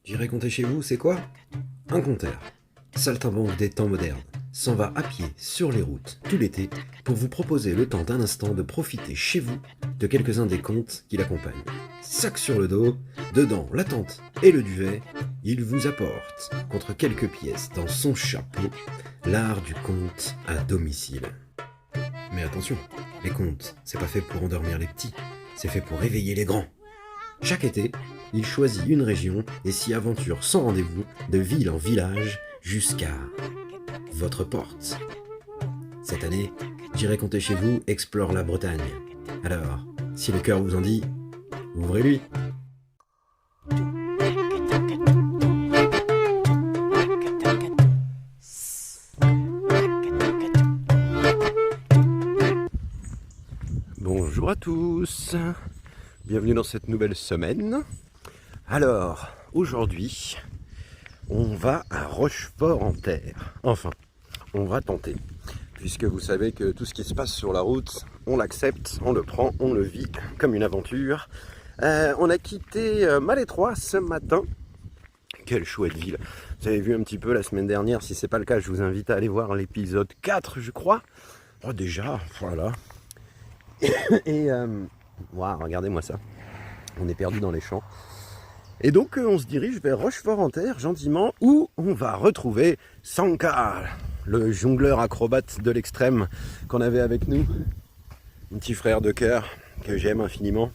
J'irai compter chez vous, c'est quoi? Un compteur. Saltimbanque des temps modernes s'en va à pied sur les routes tout l'été pour vous proposer le temps d'un instant de profiter chez vous de quelques-uns des contes qui l'accompagnent. Sac sur le dos, dedans la tente et le duvet, il vous apporte, contre quelques pièces dans son chapeau, l'art du conte à domicile. Mais attention, les contes, c'est pas fait pour endormir les petits, c'est fait pour réveiller les grands. Chaque été, il choisit une région et s'y aventure sans rendez-vous, de ville en village, jusqu'à votre porte. Cette année, J'irai compter chez vous explore la Bretagne. Alors, si le cœur vous en dit, ouvrez-lui. Bonjour à tous, bienvenue dans cette nouvelle semaine. Alors, aujourd'hui, on va à Rochefort-en-Terre. Enfin, on va tenter, puisque vous savez que tout ce qui se passe sur la route, on l'accepte, on le prend, on le vit comme une aventure. On a quitté Malétroit ce matin. Quelle chouette ville. Vous avez vu un petit peu la semaine dernière, si c'est pas le cas, je vous invite à aller voir l'épisode 4, je crois. Oh, déjà, voilà. Et wow, regardez-moi ça. On est perdu dans les champs. Et donc on se dirige vers Rochefort-en-Terre gentiment, où on va retrouver Sankar, le jongleur acrobate de l'extrême qu'on avait avec nous, un petit frère de cœur que j'aime infiniment.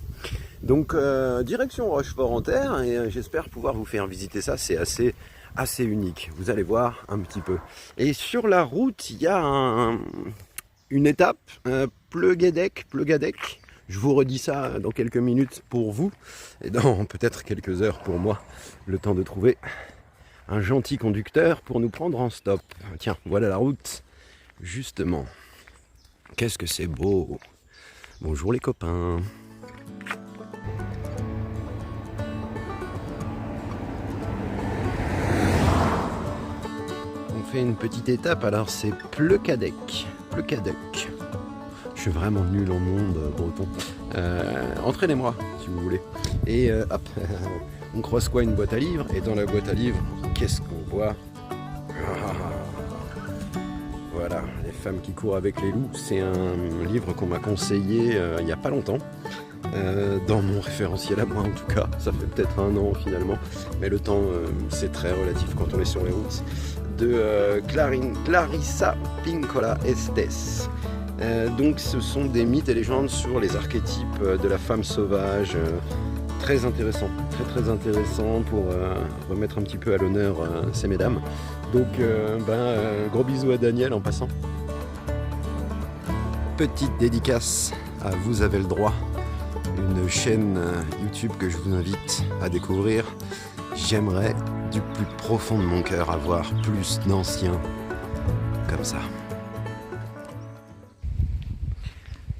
Donc direction Rochefort-en-Terre, et j'espère pouvoir vous faire visiter ça. C'est assez unique, vous allez voir un petit peu. Et sur la route, il y a une étape, Pleugadec. Je vous redis ça dans quelques minutes pour vous, et dans peut-être quelques heures pour moi, le temps de trouver un gentil conducteur pour nous prendre en stop. Tiens, voilà la route, justement. Qu'est-ce que c'est beau! Bonjour les copains! On fait une petite étape, alors c'est Pleugadec. Je suis vraiment nul en nom breton. Entraînez-moi si vous voulez. Et hop, on croise quoi? Une boîte à livres. Et dans la boîte à livres, qu'est-ce qu'on voit? Voilà, Les femmes qui courent avec les loups. C'est un livre qu'on m'a conseillé il n'y a pas longtemps. Dans mon référentiel à moi en tout cas. Ça fait peut-être un an finalement. Mais le temps, c'est très relatif quand on est sur les routes. De Clarissa Pinkola Estes. Donc ce sont des mythes et légendes sur les archétypes de la femme sauvage, très intéressant, très intéressant pour remettre un petit peu à l'honneur ces mesdames. Donc gros bisous à Daniel en passant. Petite dédicace à Vous avez le droit, une chaîne YouTube que je vous invite à découvrir. J'aimerais du plus profond de mon cœur avoir plus d'anciens comme ça.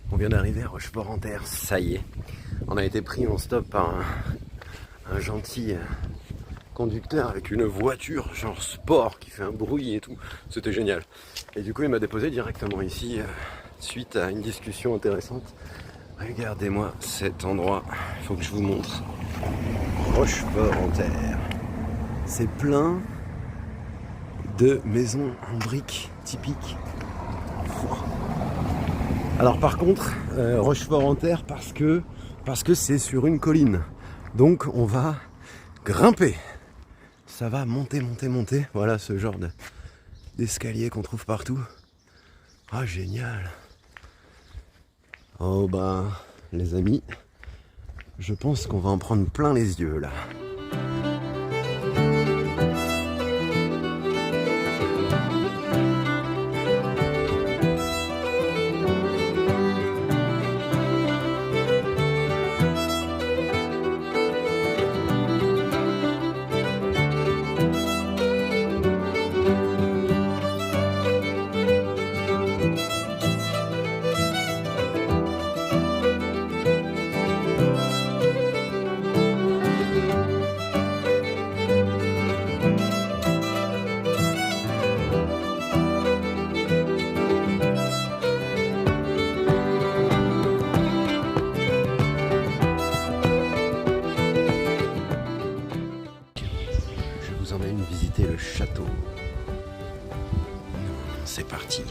On vient d'arriver à Rochefort-en-Terre, ça y est. On a été pris en stop par un gentil conducteur avec une voiture genre sport qui fait un bruit et tout. C'était génial. Et du coup, il m'a déposé directement ici suite à une discussion intéressante. Regardez-moi cet endroit, il faut que je vous montre. Rochefort-en-Terre. C'est plein de maisons en briques typiques. Alors par contre, Rochefort-en-Terre parce que c'est sur une colline. Donc on va grimper. Ça va monter. Voilà ce genre d'escalier qu'on trouve partout. Ah, génial. Oh les amis, je pense qu'on va en prendre plein les yeux là. vous emmène visiter le château. C'est parti.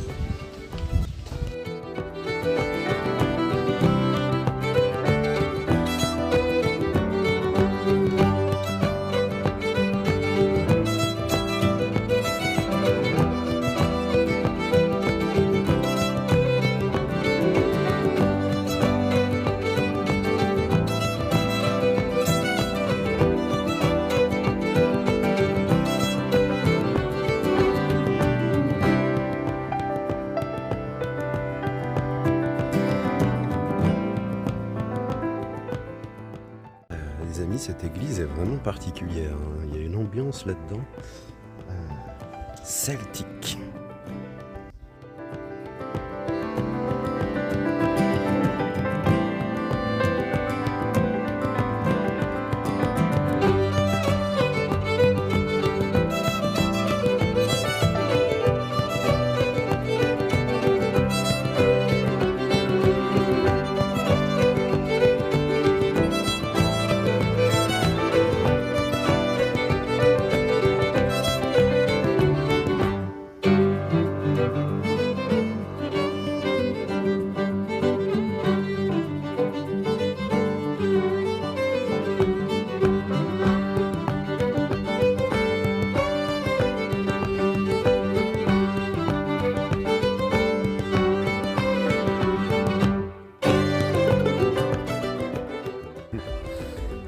Les amis, cette église est vraiment particulière, hein. Il y a une ambiance là-dedans celtique.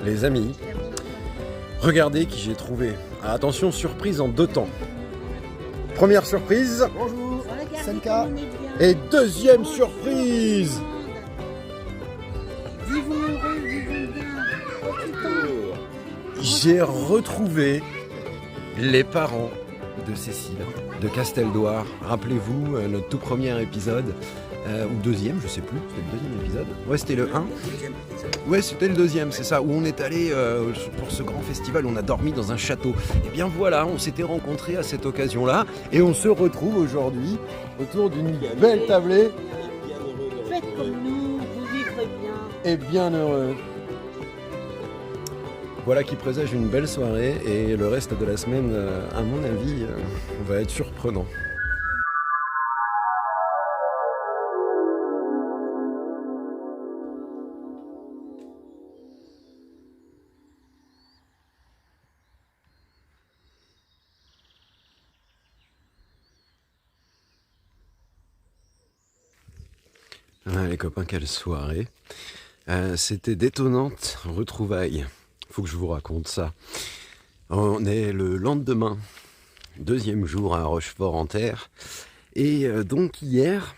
Les amis, regardez qui j'ai trouvé. Ah, attention, surprise en 2 temps. Première surprise. Bonjour, Senka. Et deuxième surprise. Vivons heureux, vivons bien. J'ai retrouvé les parents de Cécile, de Casteldouar. Rappelez-vous, notre tout premier épisode, ou deuxième, je sais plus, c'était le deuxième épisode. Ouais, c'était le 1. Ouais, c'était le deuxième, c'est ça, où on est allé pour ce grand festival, on a dormi dans un château. Et bien voilà, on s'était rencontrés à cette occasion-là, et on se retrouve aujourd'hui autour d'une belle tablée. Faites comme nous, vous vivrez bien. Et bien heureux. Voilà qui présage une belle soirée, et le reste de la semaine, à mon avis, va être surprenant. Ah, les copains, quelle soirée. C'était d'étonnantes retrouvailles. Faut que je vous raconte ça. On est le lendemain, 2e jour à Rochefort-en-Terre. Et donc hier,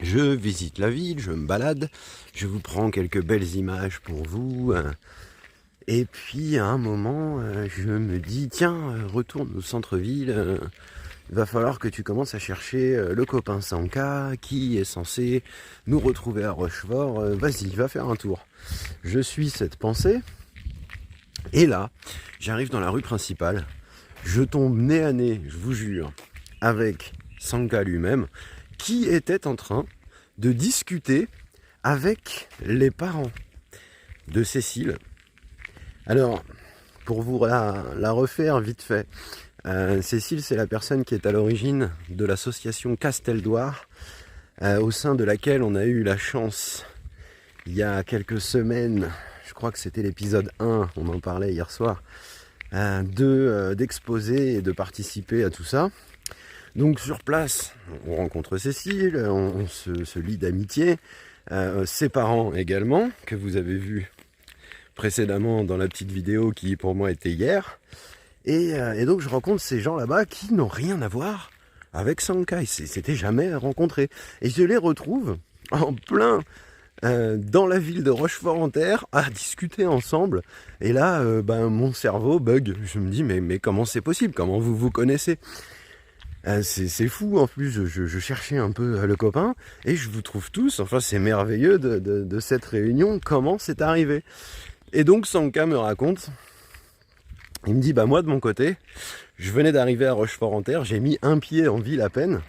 je visite la ville, je me balade, je vous prends quelques belles images pour vous. Et puis à un moment, je me dis, tiens, retourne au centre-ville. Il va falloir que tu commences à chercher le copain Sanka qui est censé nous retrouver à Rochefort. Vas-y, va faire un tour. Je suis cette pensée. Et là, j'arrive dans la rue principale. Je tombe nez à nez, je vous jure, avec Sanka lui-même, qui était en train de discuter avec les parents de Cécile. Alors, pour vous la refaire vite fait, Cécile, c'est la personne qui est à l'origine de l'association Casteldouar, au sein de laquelle on a eu la chance, il y a quelques semaines, je crois que c'était l'épisode 1, on en parlait hier soir, d'exposer et de participer à tout ça. Donc sur place, on rencontre Cécile, on se lie d'amitié, ses parents également, que vous avez vu précédemment dans la petite vidéo qui pour moi était hier. Et donc je rencontre ces gens là-bas qui n'ont rien à voir avec Sanka, ils s'étaient jamais rencontrés. Et je les retrouve en plein dans la ville de Rochefort-en-Terre à discuter ensemble. Et là, mon cerveau bug. Je me dis, mais comment c'est possible? Comment vous vous connaissez? C'est fou, en plus, je cherchais un peu le copain et je vous trouve tous. Enfin, c'est merveilleux de cette réunion, comment c'est arrivé. Et donc Sanka me raconte. Il me dit, moi de mon côté, je venais d'arriver à Rochefort-en-Terre, j'ai mis un pied en ville à peine,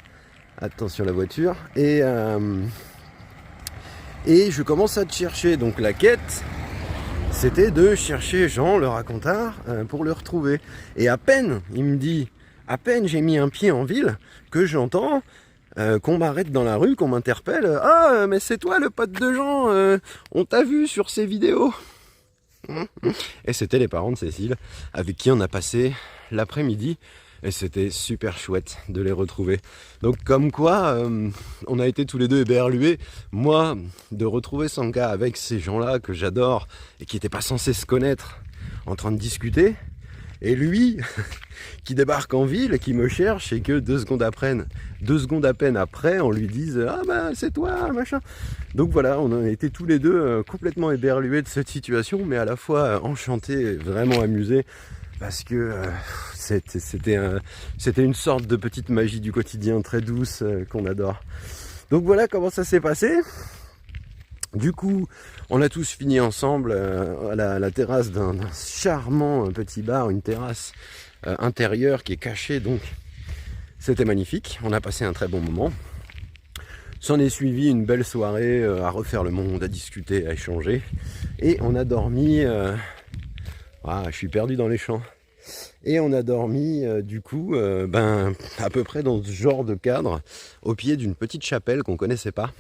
attention la voiture, et je commence à te chercher. Donc la quête, c'était de chercher Jean le racontard pour le retrouver. Et à peine, il me dit, à peine j'ai mis un pied en ville que j'entends qu'on m'arrête dans la rue, qu'on m'interpelle. Ah, mais c'est toi le pote de Jean, on t'a vu sur ces vidéos. Et c'était les parents de Cécile, avec qui on a passé l'après-midi. Et c'était super chouette de les retrouver. Donc comme quoi, on a été tous les deux éberlués. Moi, de retrouver Sanka avec ces gens-là que j'adore et qui n'étaient pas censés se connaître, en train de discuter. Et lui, qui débarque en ville et qui me cherche et que 2 secondes à peine après, on lui dise « Ah bah c'est toi, machin ». Donc voilà, on a été tous les deux complètement éberlués de cette situation, mais à la fois enchantés, vraiment amusés. Parce que c'était une sorte de petite magie du quotidien très douce qu'on adore. Donc voilà comment ça s'est passé. Du coup, on a tous fini ensemble à la terrasse d'un charmant petit bar, une terrasse intérieure qui est cachée. Donc c'était magnifique, on a passé un très bon moment. S'en est suivi une belle soirée à refaire le monde, à discuter, à échanger. Et on a dormi... je suis perdu dans les champs. Et on a dormi du coup à peu près dans ce genre de cadre, au pied d'une petite chapelle qu'on connaissait pas,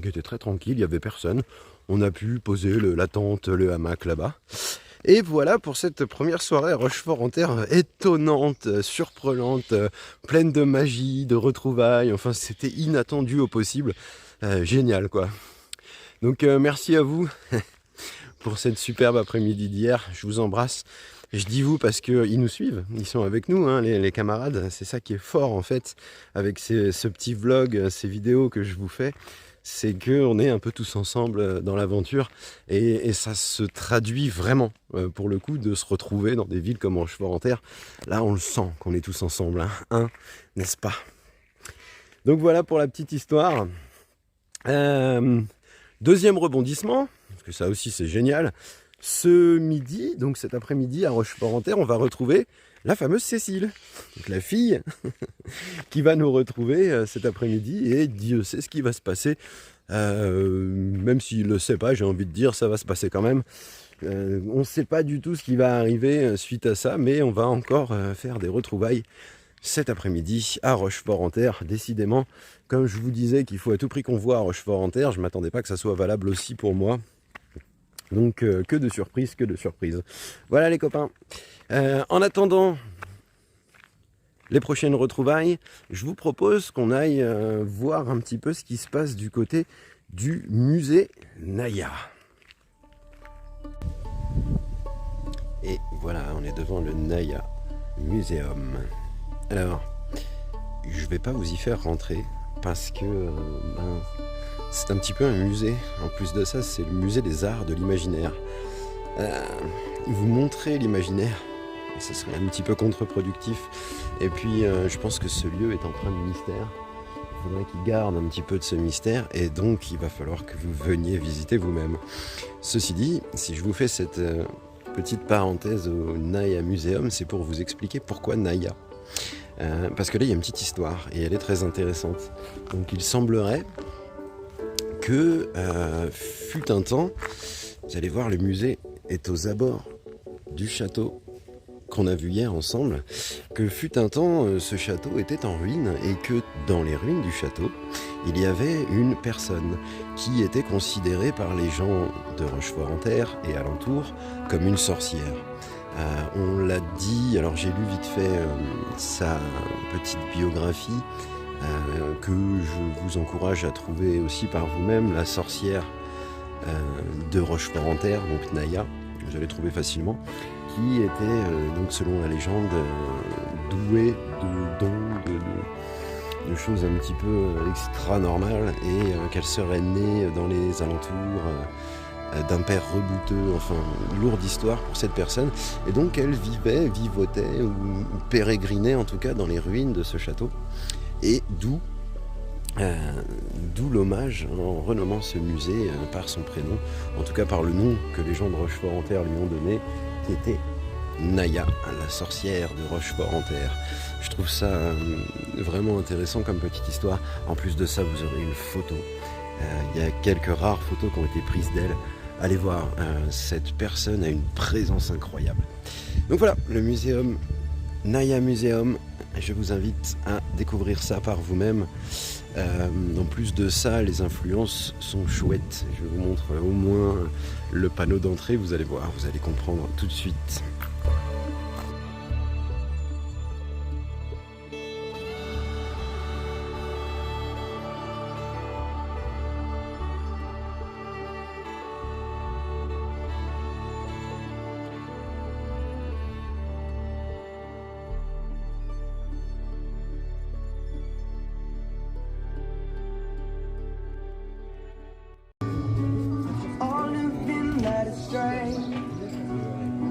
qui était très tranquille, il n'y avait personne. On a pu poser la tente, le hamac là-bas. Et voilà pour cette première soirée à Rochefort-en-Terre, étonnante, surprenante, pleine de magie, de retrouvailles. Enfin, c'était inattendu au possible. Génial quoi. Donc merci à vous pour cette superbe après-midi d'hier. Je vous embrasse. Je dis vous parce qu'ils nous suivent, ils sont avec nous, hein, les camarades. C'est ça qui est fort en fait avec ce petit vlog, ces vidéos que je vous fais. C'est qu'on est un peu tous ensemble dans l'aventure et ça se traduit vraiment pour le coup de se retrouver dans des villes comme Rochefort-en-Terre. Là on le sent qu'on est tous ensemble, hein, n'est-ce pas? Donc voilà pour la petite histoire. Deuxième rebondissement, parce que ça aussi c'est génial. Ce midi, donc cet après-midi à Rochefort-en-Terre, on va retrouver la fameuse Cécile, donc la fille qui va nous retrouver cet après-midi et Dieu sait ce qui va se passer. Même s'il ne le sait pas, j'ai envie de dire, ça va se passer quand même. On ne sait pas du tout ce qui va arriver suite à ça, mais on va encore faire des retrouvailles cet après-midi à Rochefort-en-Terre. Décidément, comme je vous disais qu'il faut à tout prix qu'on voit à Rochefort-en-Terre, je ne m'attendais pas que ça soit valable aussi pour moi. Donc que de surprises, que de surprises. Voilà les copains. En attendant les prochaines retrouvailles, je vous propose qu'on aille voir un petit peu ce qui se passe du côté du musée Naya. Et voilà, on est devant le Naya Museum. Alors, je ne vais pas vous y faire rentrer parce que... c'est un petit peu un musée. En plus de ça, c'est le musée des arts de l'imaginaire. Vous montrer l'imaginaire, ça serait un petit peu contre-productif. Et puis, je pense que ce lieu est empreint de mystère. Il faudrait qu'il garde un petit peu de ce mystère. Et donc, il va falloir que vous veniez visiter vous-même. Ceci dit, si je vous fais cette petite parenthèse au Naya Museum, c'est pour vous expliquer pourquoi Naya. Parce que là, il y a une petite histoire et elle est très intéressante. Donc, il semblerait que fut un temps, vous allez voir, le musée est aux abords du château qu'on a vu hier ensemble, que fut un temps, ce château était en ruine et que dans les ruines du château, il y avait une personne qui était considérée par les gens de Rochefort-en-Terre et alentour comme une sorcière. On l'a dit, alors j'ai lu vite fait sa petite biographie, que je vous encourage à trouver aussi par vous-même, la sorcière de Rochefort-en-Terre, donc Naya, vous allez trouver facilement, qui était, donc selon la légende, douée de dons, de choses un petit peu extra-normales, et qu'elle serait née dans les alentours d'un père rebouteux, enfin, lourde histoire pour cette personne, et donc elle vivotait, ou pérégrinait en tout cas dans les ruines de ce château. Et d'où l'hommage en renommant ce musée par son prénom, en tout cas par le nom que les gens de Rochefort-en-Terre lui ont donné, qui était Naya, la sorcière de Rochefort-en-Terre. Je trouve ça vraiment intéressant comme petite histoire. En plus de ça, vous aurez une photo. Il y a quelques rares photos qui ont été prises d'elle Allez voir, cette personne a une présence incroyable. Donc voilà, le muséum Naya Museum, je vous invite à découvrir ça par vous-même. En plus de ça, les influences sont chouettes. Je vous montre au moins le panneau d'entrée, vous allez voir, vous allez comprendre tout de suite.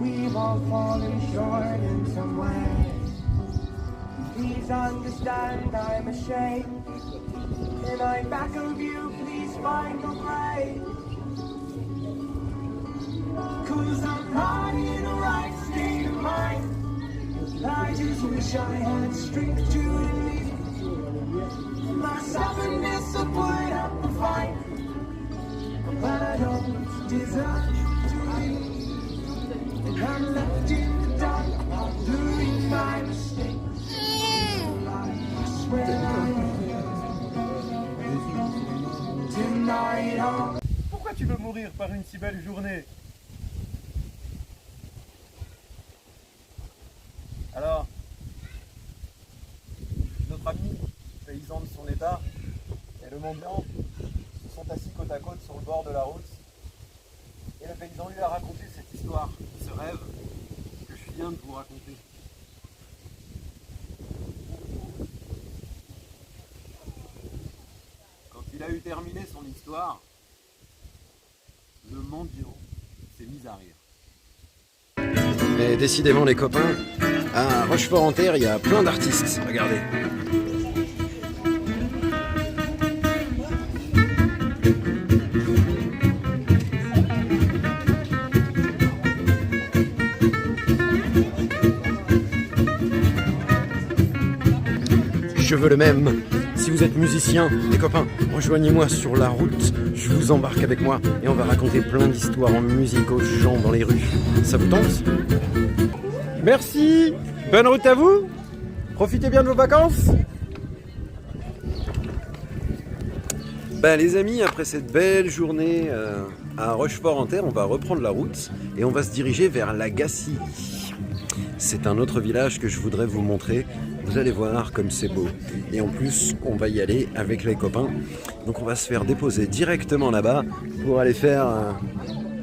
We've all fallen short in some way. Please understand I'm ashamed. And I'm back of you, please find a way. 'Cause I'm not in a right state of mind. I just wish I had strength to relieve my stubbornness to put up a fight. But I don't deserve to leave. And I'm left in the dark, doing my mistakes. I swear I will deny it all. Pourquoi tu veux mourir par une si belle journée? Alors, notre ami, paysan de son état, et le mendiant se sont assis côte à côte sur le bord de la route. Et le paysan lui a raconté cette histoire, ce rêve que je viens de vous raconter. Quand il a eu terminé son histoire, le mendiant s'est mis à rire. Et décidément les copains, à Rochefort-en-Terre, il y a plein d'artistes, regardez. Je veux le même. Si vous êtes musicien, les copains, rejoignez-moi sur la route. Je vous embarque avec moi et on va raconter plein d'histoires en musique aux gens dans les rues. Ça vous tente? Merci. Bonne route à vous. Profitez bien de vos vacances. Ben, les amis, après cette belle journée à Rochefort-en-Terre, on va reprendre la route et on va se diriger vers la Gacilly. C'est un autre village que je voudrais vous montrer. Vous allez voir comme c'est beau. Et en plus, on va y aller avec les copains. Donc on va se faire déposer directement là-bas pour aller faire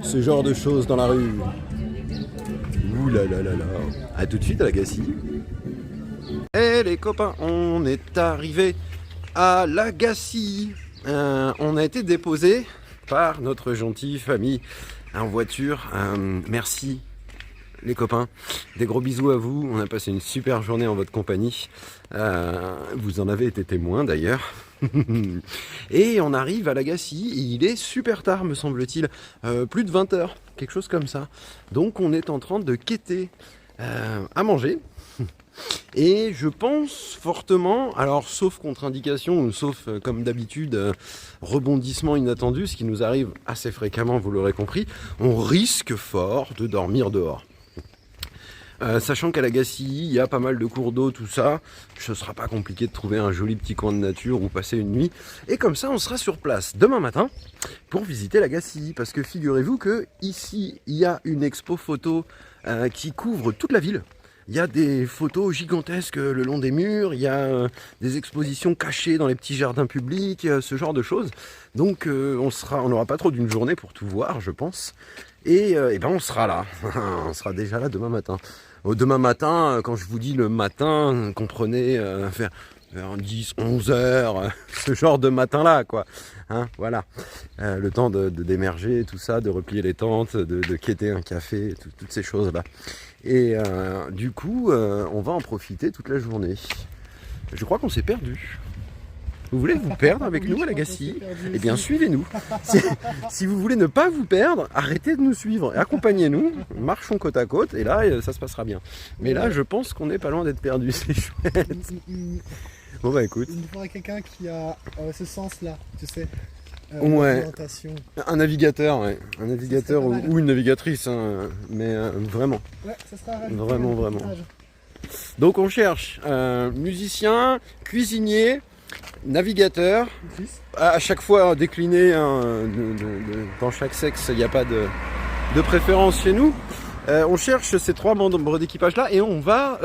ce genre de choses dans la rue. Ouh là là là là. A tout de suite à la Gacilly. Et les copains, on est arrivé à la Gacilly. On a été déposé par notre gentille famille en voiture. Merci les copains, des gros bisous à vous. On a passé une super journée en votre compagnie. Vous en avez été témoins d'ailleurs. Et on arrive à la Gacilly. Il est super tard me semble-t-il, plus de 20 h, quelque chose comme ça. Donc on est en train de quêter à manger. Et je pense fortement, alors sauf contre-indication ou sauf comme d'habitude rebondissement inattendu, ce qui nous arrive assez fréquemment, vous l'aurez compris, on risque fort de dormir dehors. Sachant qu'à la Gacilly, il y a pas mal de cours d'eau, tout ça, ce sera pas compliqué de trouver un joli petit coin de nature où passer une nuit. Et comme ça, on sera sur place demain matin pour visiter la Gacilly. Parce que figurez-vous que ici, il y a une expo photo qui couvre toute la ville. Il y a des photos gigantesques le long des murs, il y a des expositions cachées dans les petits jardins publics, ce genre de choses. Donc on n'aura pas trop d'une journée pour tout voir, je pense. Et ben on sera là, on sera déjà là demain matin. Demain matin, quand je vous dis le matin, comprenez vers 10, 11 heures, ce genre de matin-là, quoi. Hein, voilà. Le temps d'émerger, tout ça, de replier les tentes, de quêter un café, toutes ces choses-là. Et du coup, on va en profiter toute la journée. Je crois qu'on s'est perdu. Vous voulez vous perdre avec nous à la Gacilly? Eh bien, suivez-nous. Si vous voulez ne pas vous perdre, arrêtez de nous suivre. Accompagnez-nous, marchons côte à côte, et là, ça se passera bien. Mais là, je pense qu'on n'est pas loin d'être perdu. C'est chouette. Bon, bah écoute. Il faudrait quelqu'un qui a ce sens-là, tu sais. Ouais. Orientation. Un navigateur, ouais. Un navigateur Ça serait pas mal. ou une navigatrice, hein. Mais vraiment. Ouais, ça sera rajouté Vraiment, un vraiment. équipage. Donc on cherche musicien, cuisinier, navigateur. Chris. À chaque fois décliné hein, dans chaque sexe, il n'y a pas de préférence chez nous. On cherche ces 3 membres d'équipage là et on va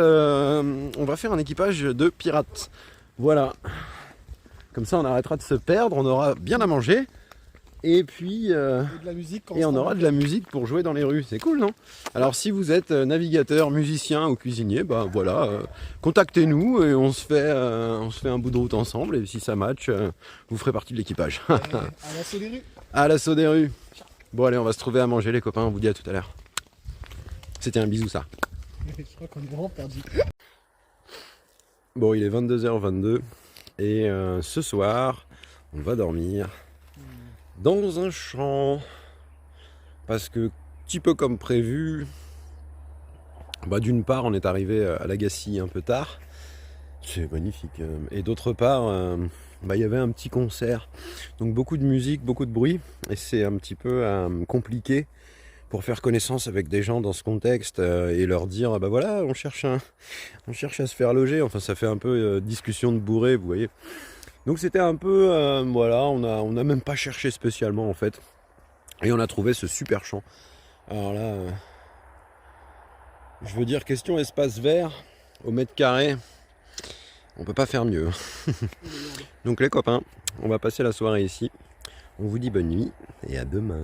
faire un équipage de pirates. Voilà. Comme ça on arrêtera de se perdre, on aura bien à manger. Et puis Et de la musique quand et on sera aura de la musique pour jouer dans les rues. C'est cool, non? Alors si vous êtes navigateur, musicien ou cuisinier, bah voilà, contactez-nous et on se fait un bout de route ensemble. Et si ça match, vous ferez partie de l'équipage. à l'assaut des rues. À l'assaut des rues. Bon allez, on va se trouver à manger les copains, on vous dit à tout à l'heure. C'était un bisou ça. Je crois qu'on est vraiment perdu. Bon, il est 22h22 et ce soir, on va dormir dans un champ. Parce que, petit peu comme prévu, bah, d'une part, on est arrivé à Lagacy un peu tard. C'est magnifique. Et d'autre part, bah, il y avait un petit concert. Donc beaucoup de musique, beaucoup de bruit. Et c'est un petit peu compliqué pour faire connaissance avec des gens dans ce contexte et leur dire bah voilà on cherche à se faire loger. Enfin ça fait un peu discussion de bourré, vous voyez. Donc c'était un peu voilà, on a même pas cherché spécialement en fait et on a trouvé ce super champ. Alors là je veux dire question espace vert au mètre carré, on peut pas faire mieux. Donc les copains, on va passer la soirée ici. On vous dit bonne nuit et à demain.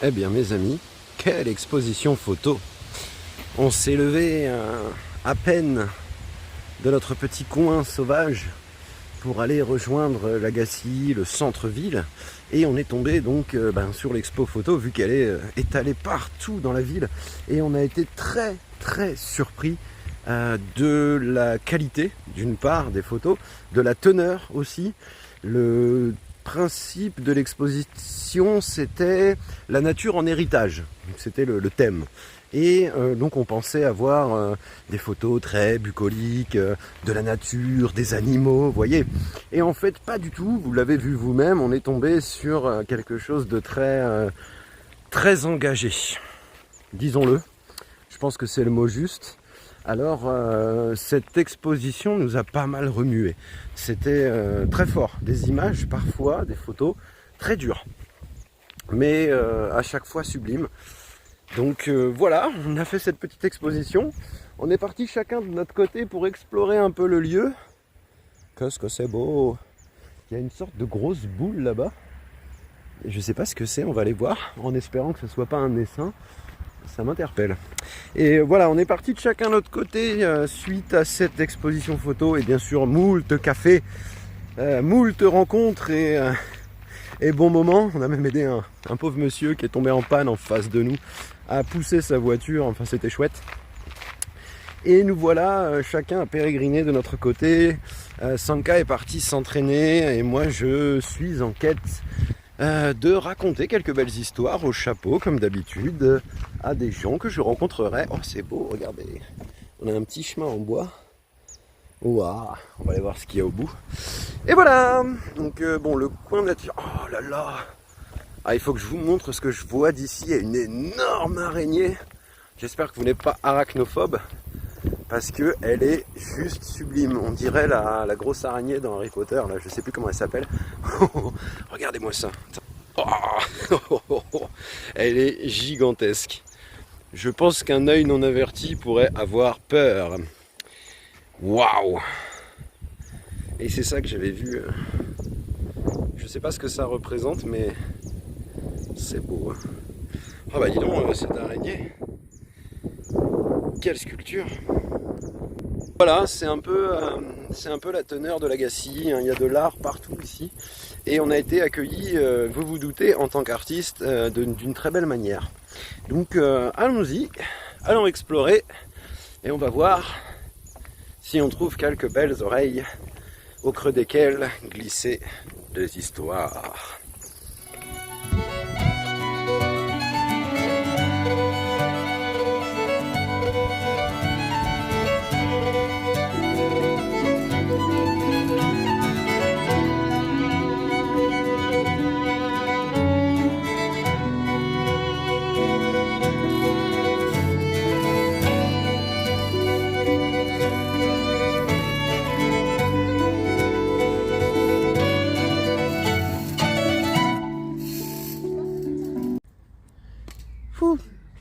Eh bien mes amis, quelle exposition photo! On s'est levé à peine de notre petit coin sauvage pour aller rejoindre Lagacy, le centre-ville, et on est tombé donc sur l'expo photo vu qu'elle est étalée partout dans la ville, et on a été très très surpris de la qualité d'une part des photos, de la teneur aussi. principe de l'exposition, c'était la nature en héritage. C'était le thème. Et donc on pensait avoir des photos très bucoliques, de la nature, des animaux, vous voyez. Et en fait, pas du tout, vous l'avez vu vous-même, on est tombé sur quelque chose de très engagé. Disons-le, je pense que c'est le mot juste. Alors, cette exposition nous a pas mal remué. C'était très fort, des images parfois, des photos très dures, mais à chaque fois sublimes. Donc voilà, on a fait cette petite exposition. On est parti chacun de notre côté pour explorer un peu le lieu. Qu'est-ce que c'est beau! Il y a une sorte de grosse boule là-bas. Je ne sais pas ce que c'est, on va aller voir, en espérant que ce ne soit pas un essaim. Ça m'interpelle. Et voilà, on est parti de chacun de notre côté suite à cette exposition photo. Et bien sûr, moult cafés, moult rencontres et bons moments. On a même aidé un pauvre monsieur qui est tombé en panne en face de nous à pousser sa voiture. Enfin, c'était chouette. Et nous voilà, chacun a pérégriné de notre côté. Sanka est parti s'entraîner et moi je suis en quête de raconter quelques belles histoires au chapeau, comme d'habitude, à des gens que je rencontrerai. Oh, c'est beau, regardez. On a un petit chemin en bois. Waouh, on va aller voir ce qu'il y a au bout. Et voilà. Donc bon, le coin de la tire. Oh là là. Ah, il faut que je vous montre ce que je vois d'ici. Il y a une énorme araignée. J'espère que vous n'êtes pas arachnophobe, parce que elle est juste sublime. On dirait la grosse araignée dans Harry Potter, là, je sais plus comment elle s'appelle. Regardez-moi ça. Oh, elle est gigantesque. Je pense qu'un œil non averti pourrait avoir peur. Waouh! Et c'est ça que j'avais vu. Je sais pas ce que ça représente, mais c'est beau. Ah bah dis donc, cette araignée. Quelle sculpture! Voilà, c'est un peu la teneur de l'Agacie. Il y a de l'art partout ici. Et on a été accueillis, vous vous doutez, en tant qu'artiste, d'une très belle manière. Donc allons-y, allons explorer. Et on va voir si on trouve quelques belles oreilles au creux desquelles glisser des histoires.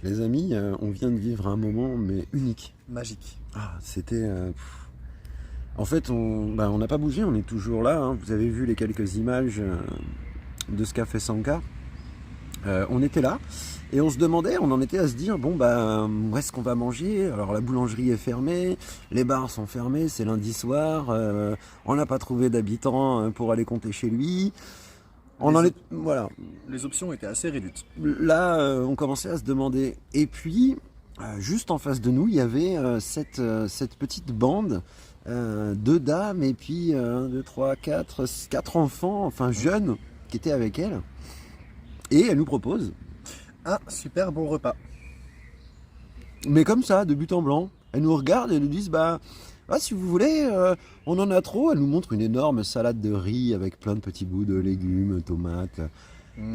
Les amis, on vient de vivre un moment mais unique. Magique. Ah, c'était... En fait, on n'a pas bougé, on est toujours là. Hein. Vous avez vu les quelques images de ce qu'a fait Sanka. On était là et on se demandait, on en était à se dire, bon où est-ce qu'on va manger? Alors la boulangerie est fermée, les bars sont fermés, c'est lundi soir, on n'a pas trouvé d'habitants pour aller compter chez lui. Voilà. Les options étaient assez réduites. Là, on commençait à se demander. Et puis, juste en face de nous, il y avait cette petite bande, 2 dames et puis 1, 2, 3, 4 enfants, enfin jeunes, qui étaient avec elle. Et elle nous propose un super bon repas. Mais comme ça, de but en blanc. Elle nous regarde et nous dit, si vous voulez, on en a trop. Elle nous montre une énorme salade de riz avec plein de petits bouts de légumes, tomates.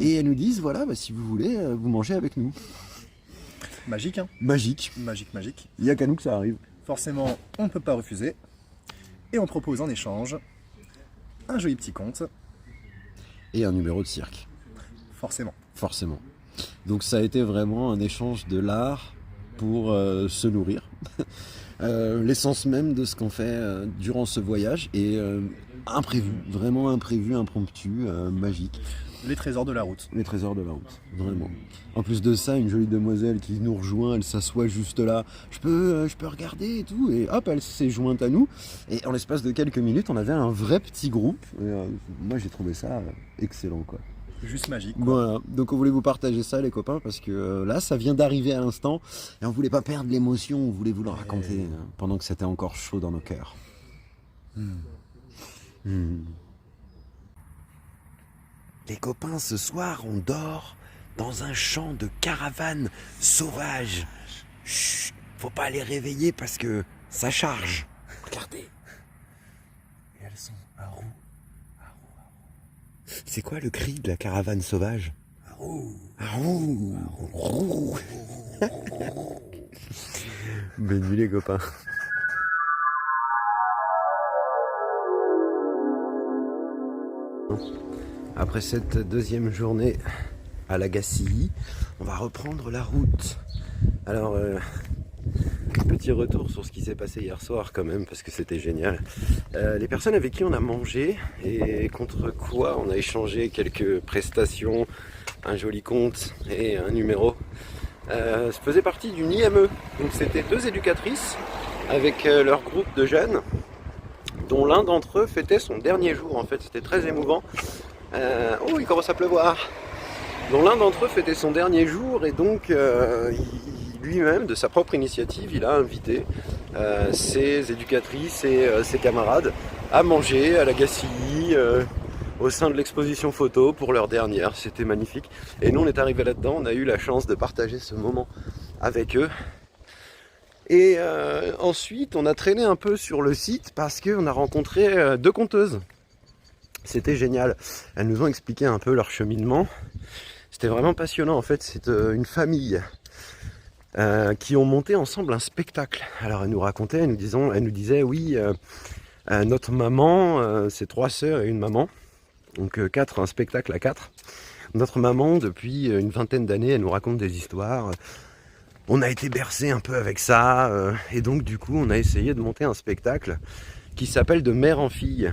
Et elles nous disent, voilà, si vous voulez, vous mangez avec nous. Magique, hein? Magique. Magique. Il n'y a qu'à nous que ça arrive. Forcément, on ne peut pas refuser. Et on propose en échange un joli petit conte. Et un numéro de cirque. Forcément. Donc ça a été vraiment un échange de l'art pour se nourrir. L'essence même de ce qu'on fait durant ce voyage est imprévu, vraiment imprévu, impromptu, magique. Les trésors de la route. Les trésors de la route, vraiment. En plus de ça, une jolie demoiselle qui nous rejoint, elle s'assoit juste là. Je peux regarder et tout. Et hop, elle s'est jointe à nous. Et en l'espace de quelques minutes, on avait un vrai petit groupe. Et, moi, j'ai trouvé ça excellent, quoi. Juste magique, quoi. Voilà, donc on voulait vous partager ça les copains parce que là ça vient d'arriver à l'instant et on voulait pas perdre l'émotion, on voulait vous le raconter pendant que c'était encore chaud dans nos cœurs. Les copains, ce soir, on dort dans un champ de caravane sauvage. Chut, faut pas les réveiller parce que ça charge. Regardez. Et elles sont à roue. C'est quoi le cri de la caravane sauvage? À roue. À roue. Roue. Bonne nuit les copains. Après cette deuxième journée à la Gacilly, on va reprendre la route. Alors, petit retour sur ce qui s'est passé hier soir quand même, parce que c'était génial. Les personnes avec qui on a mangé et contre quoi on a échangé quelques prestations, un joli compte et un numéro, faisaient partie d'une IME. Donc c'était 2 éducatrices avec leur groupe de jeunes, dont l'un d'entre eux fêtait son dernier jour. En fait, c'était très émouvant. Oh, il commence à pleuvoir. Dont l'un d'entre eux fêtait son dernier jour et donc lui-même, de sa propre initiative, il a invité ses éducatrices et ses camarades à manger à la Gacilly au sein de l'exposition photo pour leur dernière. C'était magnifique. Et nous, on est arrivés là-dedans, on a eu la chance de partager ce moment avec eux. Et ensuite, on a traîné un peu sur le site parce qu'on a rencontré 2 conteuses. C'était génial. Elles nous ont expliqué un peu leur cheminement. C'était vraiment passionnant en fait. C'est une famille qui ont monté ensemble un spectacle. Alors elles nous racontaient, elles nous disaient oui, notre maman, c'est 3 sœurs et une maman. Donc un spectacle à 4. Notre maman, depuis une vingtaine d'années, elle nous raconte des histoires. On a été bercé un peu avec ça. Et donc du coup, on a essayé de monter un spectacle qui s'appelle De mère en fille.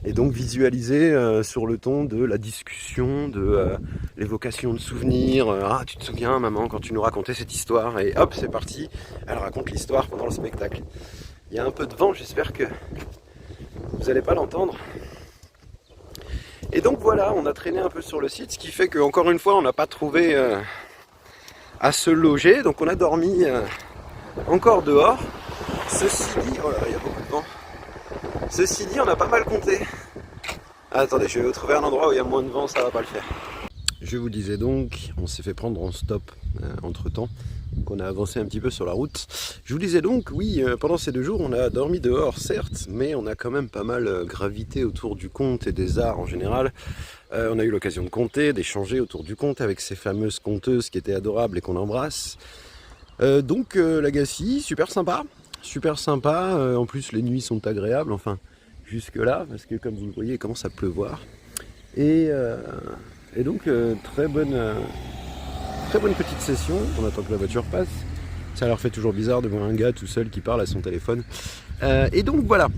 Et donc visualisé sur le ton de la discussion, de l'évocation de souvenirs. Ah, tu te souviens, maman, quand tu nous racontais cette histoire? Et hop, c'est parti. Elle raconte l'histoire pendant le spectacle. Il y a un peu de vent, j'espère que vous n'allez pas l'entendre. Et donc voilà, on a traîné un peu sur le site, ce qui fait qu'encore une fois, on n'a pas trouvé à se loger. Donc on a dormi encore dehors. Ceci dit, oh là, il y a beaucoup de vent. Ceci dit, on a pas mal compté. Ah, attendez, je vais vous trouver un endroit où il y a moins de vent, ça va pas le faire. Je vous disais donc, on s'est fait prendre en stop entre temps. Donc on a avancé un petit peu sur la route. Je vous disais donc, oui, pendant ces 2 jours, on a dormi dehors, certes, mais on a quand même pas mal gravité autour du conte et des arts en général. On a eu l'occasion de compter, d'échanger autour du conte avec ces fameuses conteuses qui étaient adorables et qu'on embrasse. Donc la Gacilly, super sympa. Super sympa, en plus les nuits sont agréables, enfin jusque là, parce que comme vous le voyez, il commence à pleuvoir. Et donc très bonne petite session, on attend que la voiture passe. Ça leur fait toujours bizarre de voir un gars tout seul qui parle à son téléphone. Et donc voilà,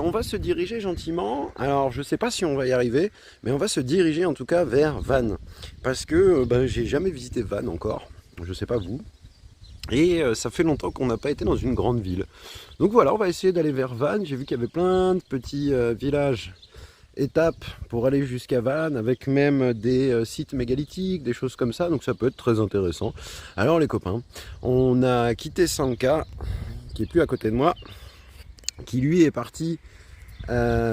on va se diriger gentiment, alors je sais pas si on va y arriver, mais on va se diriger en tout cas vers Vannes. Parce que j'ai jamais visité Vannes encore, je sais pas vous. Et ça fait longtemps qu'on n'a pas été dans une grande ville. Donc voilà, on va essayer d'aller vers Vannes. J'ai vu qu'il y avait plein de petits villages, étapes pour aller jusqu'à Vannes, avec même des sites mégalithiques, des choses comme ça. Donc ça peut être très intéressant. Alors les copains, on a quitté Sanka, qui est plus à côté de moi, qui lui est parti...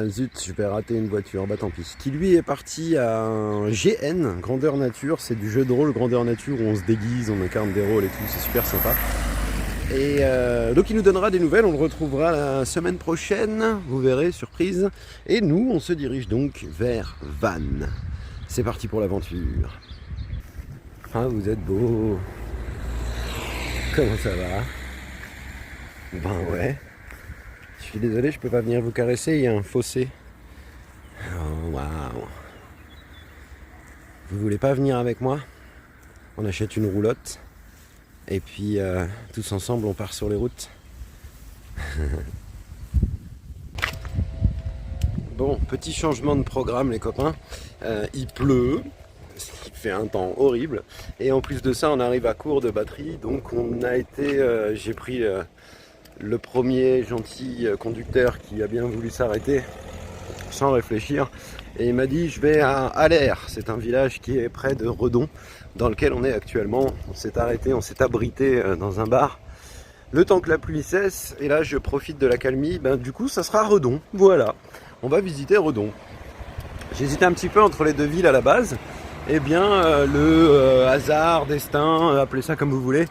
zut, je vais rater une voiture, bah tant pis. Qui lui est parti à un GN, Grandeur Nature, c'est du jeu de rôle Grandeur Nature où on se déguise, on incarne des rôles et tout, c'est super sympa. Et donc il nous donnera des nouvelles, on le retrouvera la semaine prochaine, vous verrez, surprise. Et nous, on se dirige donc vers Vannes. C'est parti pour l'aventure. Ah, vous êtes beau. Comment ça va? Ben ouais. Je suis désolé, je peux pas venir vous caresser, il y a un fossé. Oh, waouh. Vous voulez pas venir avec moi? On achète une roulotte. Et puis, tous ensemble, on part sur les routes. Bon, petit changement de programme, les copains. Il pleut. Il fait un temps horrible. Et en plus de ça, on arrive à court de batterie. Donc, on a été... j'ai pris... le premier gentil conducteur qui a bien voulu s'arrêter sans réfléchir et il m'a dit je vais à Aller, c'est un village qui est près de Redon dans lequel on est actuellement. On s'est arrêté, on s'est abrité dans un bar le temps que la pluie cesse et là je profite de la calmie, du coup ça sera Redon, voilà, on va visiter Redon. J'hésitais un petit peu entre les deux villes à la base. Eh bien, le hasard, destin, appelez ça comme vous voulez,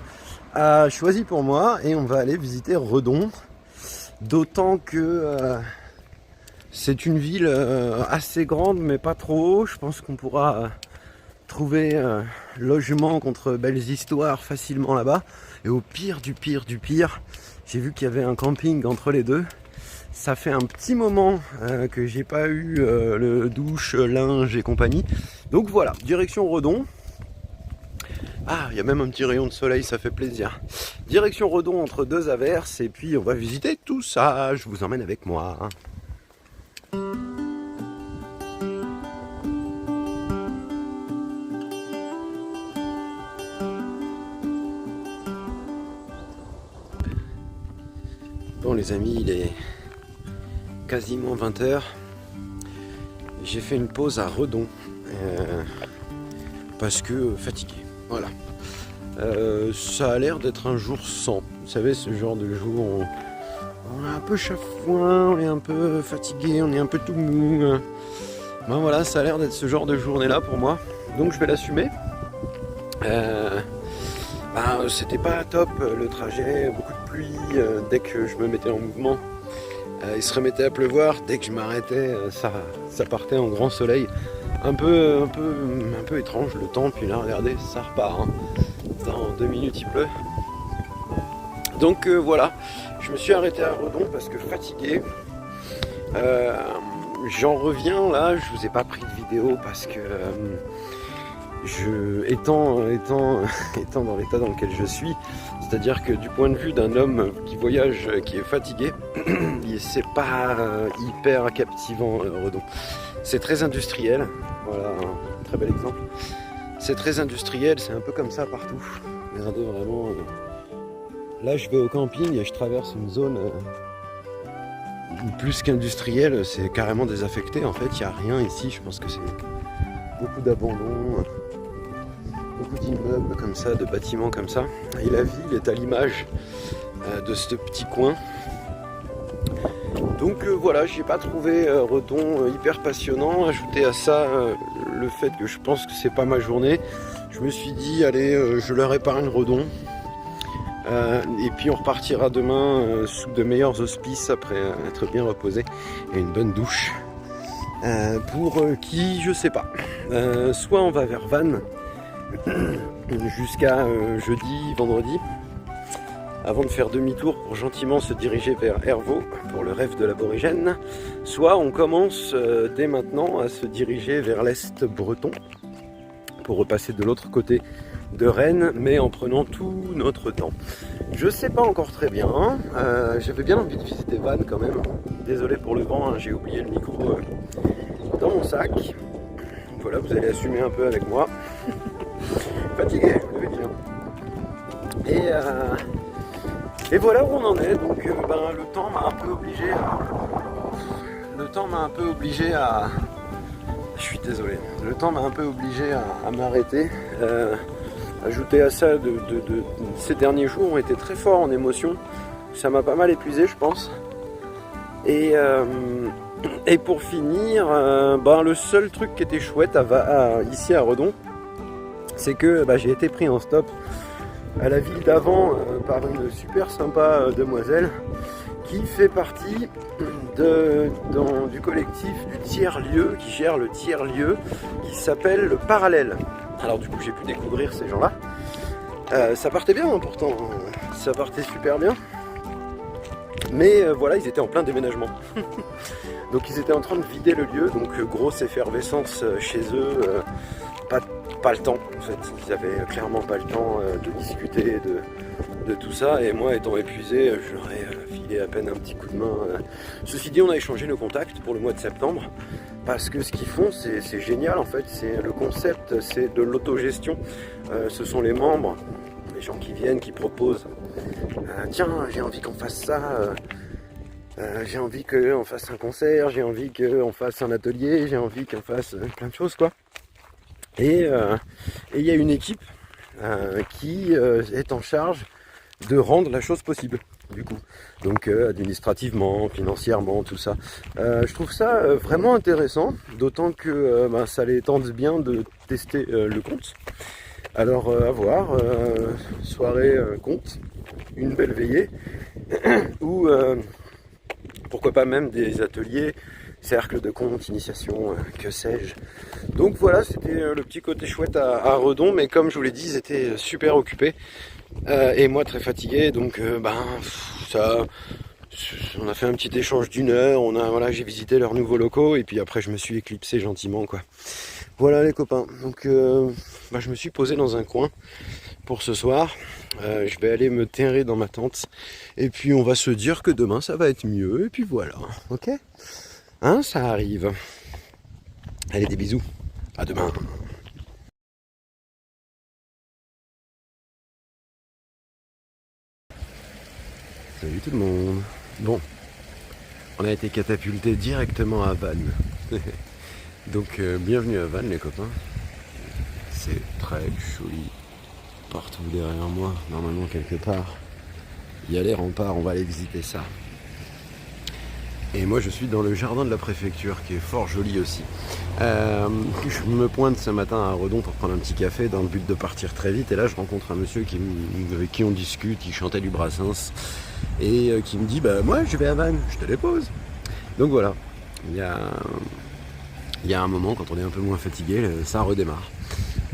a choisi pour moi et on va aller visiter Redon. D'autant que c'est une ville assez grande mais pas trop. Je pense qu'on pourra trouver logement contre belles histoires facilement là-bas. Et au pire du pire du pire, j'ai vu qu'il y avait un camping entre les deux. Ça fait un petit moment que j'ai pas eu le douche, linge et compagnie. Donc voilà, direction Redon. Ah, il y a même un petit rayon de soleil, ça fait plaisir. Direction Redon entre deux averses et puis on va visiter tout ça. Je vous emmène avec moi. Bon les amis, il est quasiment 20h. J'ai fait une pause à Redon parce que fatigué. Voilà. Ça a l'air d'être un jour sans. Vous savez, ce genre de jour où on est un peu chafouin, on est un peu fatigué, on est un peu tout mou. Ben voilà, ça a l'air d'être ce genre de journée-là pour moi. Donc je vais l'assumer. C'était pas top le trajet, beaucoup de pluie. Dès que je me mettais en mouvement, il se remettait à pleuvoir. Dès que je m'arrêtais, ça partait en grand soleil. Un peu étrange le temps, puis là regardez, ça repart. Hein. Dans 2 minutes il pleut. Donc voilà, je me suis arrêté à Redon parce que fatigué. J'en reviens là, je vous ai pas pris de vidéo parce que étant dans l'état dans lequel je suis, c'est-à-dire que du point de vue d'un homme qui voyage, qui est fatigué, c'est pas hyper captivant Redon. C'est très industriel, voilà un très bel exemple. C'est très industriel, c'est un peu comme ça partout. Regardez vraiment. Là je vais au camping et je traverse une zone plus qu'industrielle, c'est carrément désaffecté. En fait, il n'y a rien ici, je pense que c'est beaucoup d'abandon. Beaucoup d'immeubles comme ça, de bâtiments comme ça. Et la ville est à l'image de ce petit coin. Donc voilà, j'ai pas trouvé Redon hyper passionnant. Ajouté à ça le fait que je pense que c'est pas ma journée, je me suis dit allez, je leur épargne Redon. Et puis on repartira demain sous de meilleurs auspices après être bien reposé et une bonne douche. Pour qui, je sais pas. Soit on va vers Vannes jusqu'à jeudi, vendredi, avant de faire demi-tour pour gentiment se diriger vers Hervaux pour le rêve de l'aborigène, soit on commence dès maintenant à se diriger vers l'est breton pour repasser de l'autre côté de Rennes, mais en prenant tout notre temps. Je sais pas encore très bien, j'avais bien envie de visiter Vannes quand même. Désolé pour le vent, hein, j'ai oublié le micro dans mon sac. Voilà, vous allez assumer un peu avec moi. Fatigué, je l'avais dit. Et voilà où on en est. Donc le temps m'a un peu obligé à... Je suis désolé. Le temps m'a un peu obligé à m'arrêter. Ajouté à ça, ces derniers jours ont été très forts en émotion. Ça m'a pas mal épuisé, je pense. Et pour finir, le seul truc qui était chouette ici à Redon, c'est que j'ai été pris en stop à la ville d'avant par une super sympa demoiselle qui fait partie du collectif du tiers-lieu, qui gère le tiers-lieu, qui s'appelle le Parallèle. Alors du coup j'ai pu découvrir ces gens-là. Ça partait bien hein, pourtant, ça partait super bien. Mais voilà, ils étaient en plein déménagement. Donc ils étaient en train de vider le lieu, donc grosse effervescence chez eux. Pas le temps en fait, ils avaient clairement pas le temps de discuter de tout ça, et moi étant épuisé, je leur ai filé à peine un petit coup de main. Ceci dit, on a échangé nos contacts pour le mois de septembre, parce que ce qu'ils font c'est génial en fait, le concept c'est de l'autogestion, ce sont les membres, les gens qui viennent, qui proposent, tiens j'ai envie qu'on fasse ça, j'ai envie qu'on fasse un concert, j'ai envie qu'on fasse un atelier, j'ai envie qu'on fasse plein de choses quoi. Et il y a une équipe qui est en charge de rendre la chose possible, du coup. Donc administrativement, financièrement, tout ça. Je trouve ça vraiment intéressant, d'autant que ça les tente bien de tester le compte. Alors à voir, soirée compte, une belle veillée, ou pourquoi pas même des ateliers, cercle de compte, initiation, que sais-je. Donc voilà, c'était le petit côté chouette à Redon, mais comme je vous l'ai dit, ils étaient super occupés, et moi très fatigué, donc on a fait un petit échange d'1 heure, voilà, j'ai visité leurs nouveaux locaux, et puis après je me suis éclipsé gentiment, quoi. Voilà les copains, donc je me suis posé dans un coin pour ce soir. Je vais aller me terrer dans ma tente, et puis on va se dire que demain ça va être mieux, et puis voilà, ok? Hein, ça arrive. Allez, des bisous, à demain. Salut tout le monde. Bon, on a été catapulté directement à Vannes. Donc bienvenue à Vannes les copains. C'est très joli. Partout derrière moi, normalement quelque part. Il y a les remparts, on va aller visiter ça. Et moi je suis dans le jardin de la préfecture qui est fort joli aussi. Je me pointe ce matin à Redon pour prendre un petit café dans le but de partir très vite. Et là je rencontre un monsieur avec qui on discute, il chantait du Brassens. Et qui me dit moi je vais à Vannes, je te dépose. Donc voilà, il y a un moment quand on est un peu moins fatigué, ça redémarre.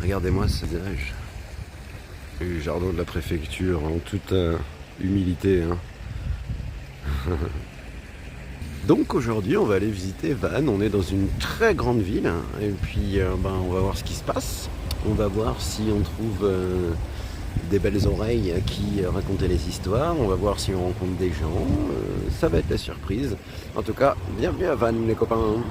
Regardez-moi ce village. Le jardin de la préfecture en toute humilité. Hein. Donc aujourd'hui on va aller visiter Vannes, on est dans une très grande ville, hein, et puis on va voir ce qui se passe. On va voir si on trouve des belles oreilles à qui raconter les histoires, on va voir si on rencontre des gens, ça va être la surprise. En tout cas, bienvenue à Vannes les copains.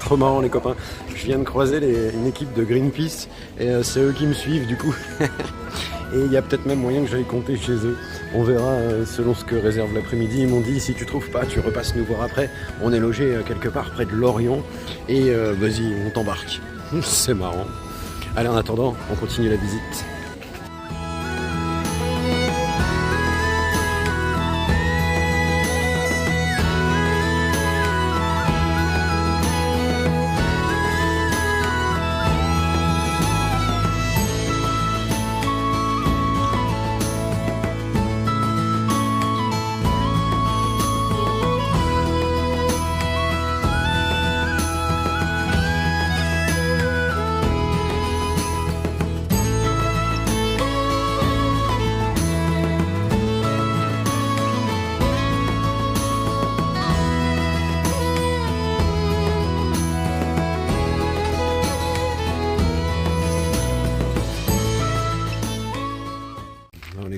Trop marrant les copains, je viens de croiser une équipe de Greenpeace et c'est eux qui me suivent du coup. Et il y a peut-être même moyen que j'aille compter chez eux. On verra selon ce que réserve l'après-midi. Ils m'ont dit si tu trouves pas, tu repasses nous voir après. On est logé quelque part près de Lorient et vas-y, on t'embarque. C'est marrant. Allez, en attendant, on continue la visite.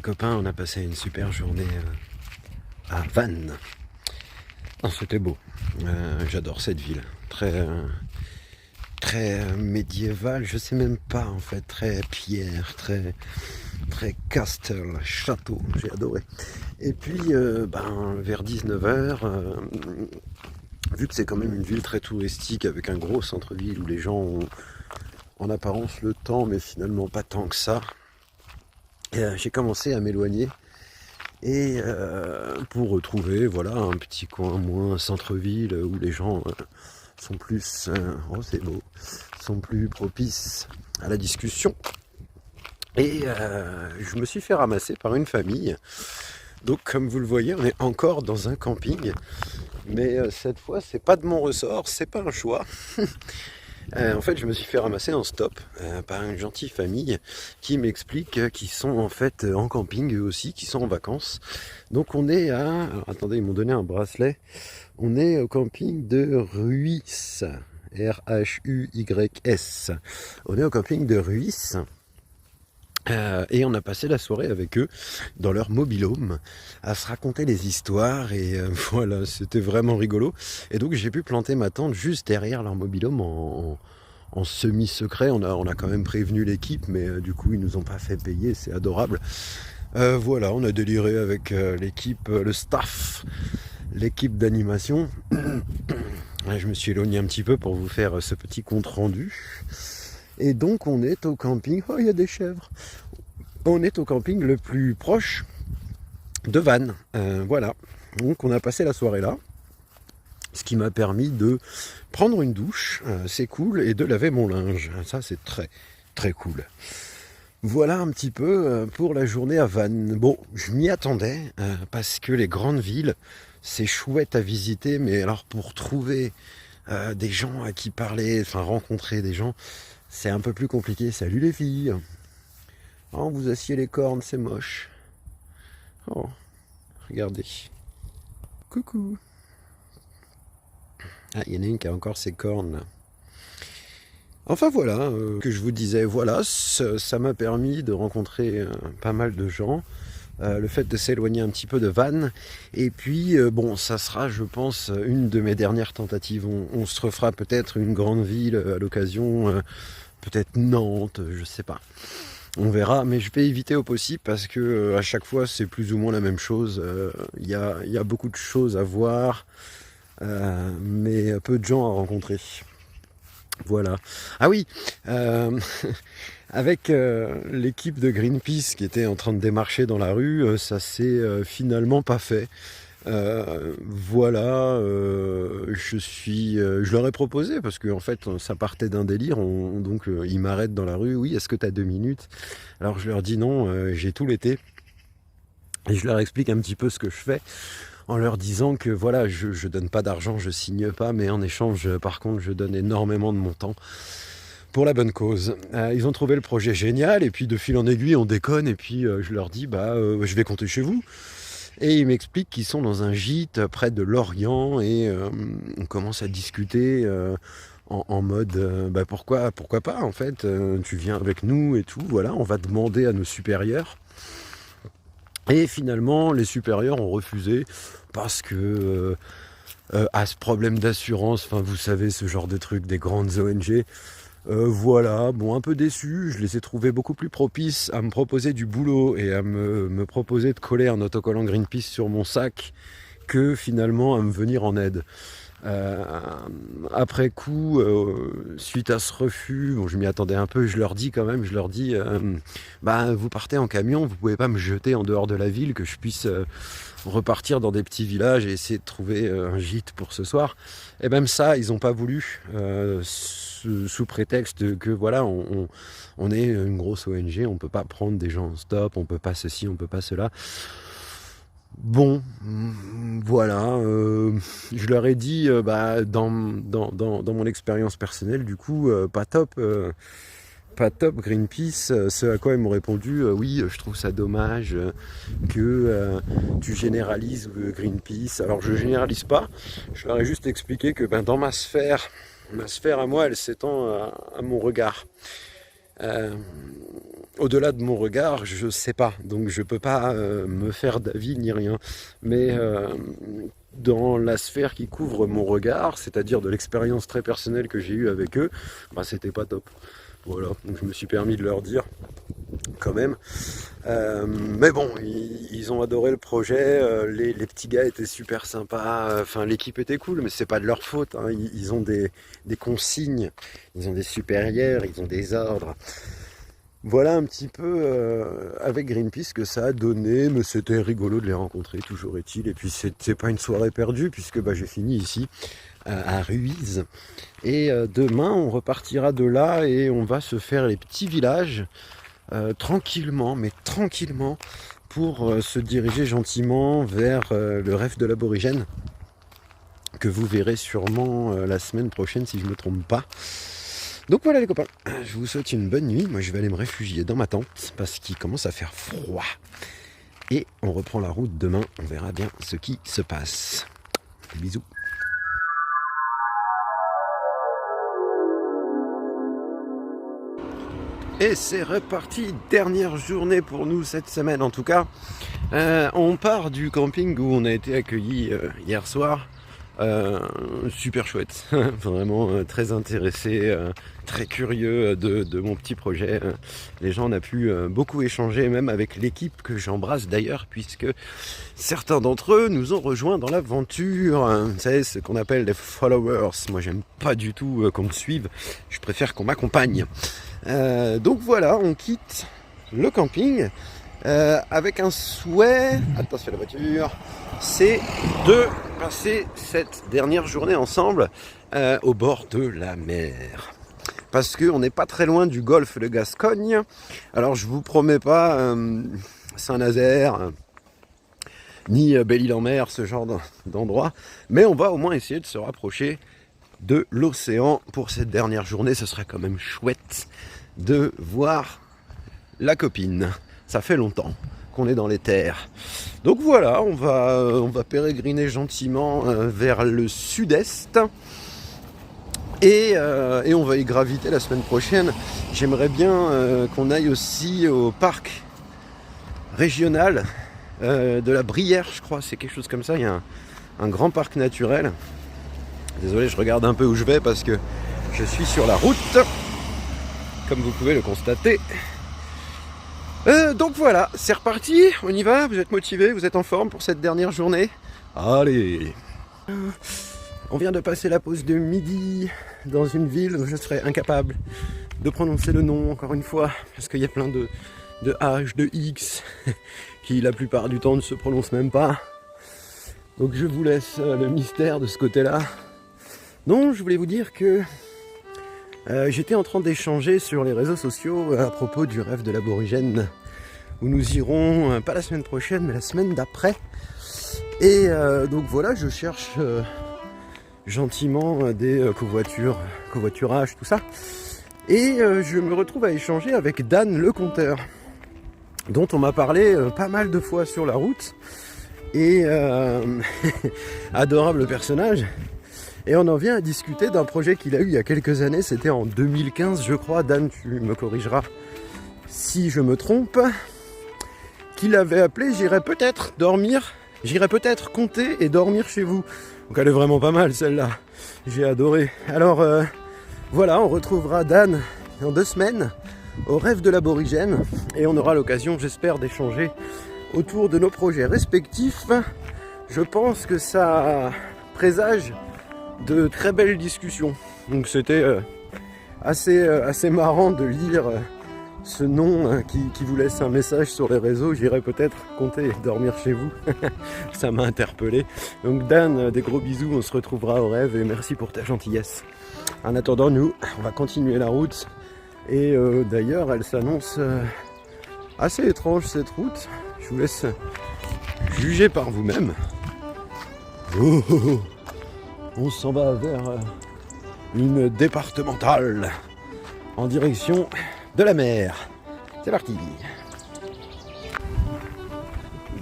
Copains, on a passé une super journée à Vannes. Oh, c'était beau. J'adore cette ville. Très médiévale, je sais même pas en fait. Très pierre, très castle, château. J'ai adoré. Et puis, vers 19h, vu que c'est quand même une ville très touristique avec un gros centre-ville où les gens ont en apparence le temps, mais finalement pas tant que ça. J'ai commencé à m'éloigner Et pour retrouver voilà, un petit coin moins centre-ville où les gens sont plus, oh c'est beau, sont plus propices à la discussion. Et je me suis fait ramasser par une famille. Donc comme vous le voyez, on est encore dans un camping. Mais cette fois, c'est pas de mon ressort, c'est pas un choix. En fait, je me suis fait ramasser en stop par une gentille famille qui m'explique qu'ils sont en fait en camping eux aussi, qui sont en vacances. Donc on est à... Alors, attendez, ils m'ont donné un bracelet. On est au camping de Ruys. R-H-U-Y-S. On est au camping de Ruys. Et on a passé la soirée avec eux dans leur mobil-home à se raconter des histoires et voilà, c'était vraiment rigolo. Et donc j'ai pu planter ma tente juste derrière leur mobil-home en semi-secret. On a quand même prévenu l'équipe, mais du coup ils nous ont pas fait payer, c'est adorable. Voilà, on a déliré avec l'équipe, le staff, l'équipe d'animation. Je me suis éloigné un petit peu pour vous faire ce petit compte rendu. Et donc on est au camping, oh il y a des chèvres, on est au camping le plus proche de Vannes, voilà, donc on a passé la soirée là, ce qui m'a permis de prendre une douche, c'est cool, et de laver mon linge, ça c'est très très cool. Voilà un petit peu pour la journée à Vannes. Bon, je m'y attendais, parce que les grandes villes, c'est chouette à visiter, mais alors pour trouver des gens à qui parler, enfin rencontrer des gens, c'est un peu plus compliqué. Salut les filles. Oh, vous assiez les cornes, c'est moche. Oh, regardez. Coucou. Ah, il y en a une qui a encore ses cornes là. Enfin voilà, que je vous disais, voilà, ça m'a permis de rencontrer pas mal de gens. Le fait de s'éloigner un petit peu de Vannes. Et puis, bon, ça sera, je pense, une de mes dernières tentatives. On se refera peut-être une grande ville à l'occasion, peut-être Nantes, je sais pas. On verra, mais je vais éviter au possible parce que à chaque fois, c'est plus ou moins la même chose. Il y a beaucoup de choses à voir, mais peu de gens à rencontrer. Voilà. Ah oui, avec l'équipe de Greenpeace qui était en train de démarcher dans la rue, ça s'est finalement pas fait. Voilà, je leur ai proposé parce que en fait ça partait d'un délire, donc ils m'arrêtent dans la rue. Oui, est-ce que tu as 2 minutes? Alors je leur dis non, j'ai tout l'été et je leur explique un petit peu ce que je fais. En leur disant que voilà, je donne pas d'argent, je signe pas, mais en échange, par contre, je donne énormément de mon temps pour la bonne cause. Ils ont trouvé le projet génial, et puis de fil en aiguille, on déconne, et puis je leur dis, je vais compter chez vous. Et ils m'expliquent qu'ils sont dans un gîte près de Lorient, et on commence à discuter en mode, pourquoi pas, en fait, tu viens avec nous et tout, voilà, on va demander à nos supérieurs. Et finalement, les supérieurs ont refusé parce que à ce problème d'assurance, enfin vous savez ce genre de truc des grandes ONG, voilà, bon un peu déçu, je les ai trouvés beaucoup plus propices à me proposer du boulot et à me proposer de coller un autocollant Greenpeace sur mon sac que finalement à me venir en aide. Après coup, suite à ce refus, bon, je m'y attendais un peu, je leur dis, vous partez en camion, vous pouvez pas me jeter en dehors de la ville, que je puisse repartir dans des petits villages et essayer de trouver un gîte pour ce soir. Et même ça, ils n'ont pas voulu, sous prétexte que voilà, on est une grosse ONG, on peut pas prendre des gens en stop, on peut pas ceci, on peut pas cela. Bon, voilà, je leur ai dit, dans mon expérience personnelle, du coup, pas top Greenpeace, ce à quoi ils m'ont répondu, oui, je trouve ça dommage que tu généralises Greenpeace. Alors je généralise pas, je leur ai juste expliqué que dans ma sphère à moi, elle s'étend à mon regard. Au-delà de mon regard, je sais pas, donc je peux pas me faire d'avis ni rien. Mais dans la sphère qui couvre mon regard, c'est-à-dire de l'expérience très personnelle que j'ai eue avec eux, c'était pas top. Voilà, donc je me suis permis de leur dire quand même. Mais bon, ils ont adoré le projet, les petits gars étaient super sympas, l'équipe était cool, mais c'est pas de leur faute, hein. Ils ont des consignes, ils ont des supérieurs, ils ont des ordres. Voilà un petit peu avec Greenpeace ce que ça a donné, mais c'était rigolo de les rencontrer, toujours est-il. Et puis c'est pas une soirée perdue, puisque j'ai fini ici à Ruiz. Et demain, on repartira de là et on va se faire les petits villages tranquillement, mais tranquillement, pour se diriger gentiment vers le rêve de l'aborigène, que vous verrez sûrement la semaine prochaine si je ne me trompe pas. Donc voilà les copains, je vous souhaite une bonne nuit. Moi je vais aller me réfugier dans ma tente parce qu'il commence à faire froid. Et on reprend la route demain, on verra bien ce qui se passe. Bisous. Et c'est reparti, dernière journée pour nous cette semaine en tout cas. On part du camping où on a été accueillis hier soir. Super chouette, vraiment très intéressé, très curieux de mon petit projet. Les gens, on a pu beaucoup échanger, même avec l'équipe que j'embrasse d'ailleurs, puisque certains d'entre eux nous ont rejoints dans l'aventure. Vous savez, ce qu'on appelle les followers. Moi, j'aime pas du tout qu'on me suive, je préfère qu'on m'accompagne. Donc voilà, on quitte le camping avec un souhait, attention à la voiture, c'est de passer cette dernière journée ensemble au bord de la mer. Parce qu'on n'est pas très loin du golfe de Gascogne. Alors je vous promets pas Saint-Nazaire, ni Belle-Île-en-Mer, ce genre d'endroit. Mais on va au moins essayer de se rapprocher de l'océan pour cette dernière journée. Ce serait quand même chouette de voir la copine. Ça fait longtemps qu'on est dans les terres. Donc voilà, on va pérégriner gentiment vers le sud-est. Et on va y graviter la semaine prochaine. J'aimerais bien qu'on aille aussi au parc régional de la Brière, je crois. C'est quelque chose comme ça. Il y a un grand parc naturel. Désolé, je regarde un peu où je vais parce que je suis sur la route, comme vous pouvez le constater. Donc voilà, c'est reparti, on y va, vous êtes motivés, vous êtes en forme pour cette dernière journée? Allez! On vient de passer la pause de midi dans une ville où je serais incapable de prononcer le nom encore une fois, parce qu'il y a plein de H, de X, qui la plupart du temps ne se prononcent même pas. Donc je vous laisse le mystère de ce côté-là. Non, je voulais vous dire que j'étais en train d'échanger sur les réseaux sociaux à propos du rêve de l'aborigène, où nous irons, pas la semaine prochaine, mais la semaine d'après. Et donc voilà, je cherche gentiment des covoiturages, tout ça. Et je me retrouve à échanger avec Dan le conteur, dont on m'a parlé pas mal de fois sur la route. Et adorable personnage. Et on en vient à discuter d'un projet qu'il a eu il y a quelques années, c'était en 2015 je crois, Dan tu me corrigeras si je me trompe, qu'il avait appelé J'irai peut-être compter et dormir chez vous. Donc elle est vraiment pas mal celle-là, j'ai adoré. Alors voilà, on retrouvera Dan dans 2 semaines au rêve de l'aborigène et on aura l'occasion, j'espère, d'échanger autour de nos projets respectifs. Je pense que ça présage de très belles discussions. Donc c'était assez marrant de lire ce nom qui vous laisse un message sur les réseaux. J'irai peut-être compter et dormir chez vous. Ça m'a interpellé. Donc Dan, des gros bisous, on se retrouvera au rêve et merci pour ta gentillesse. En attendant, nous, on va continuer la route. Et d'ailleurs, elle s'annonce assez étrange cette route. Je vous laisse juger par vous-même. Oh, oh, oh. On s'en va vers une départementale en direction de la mer. C'est parti.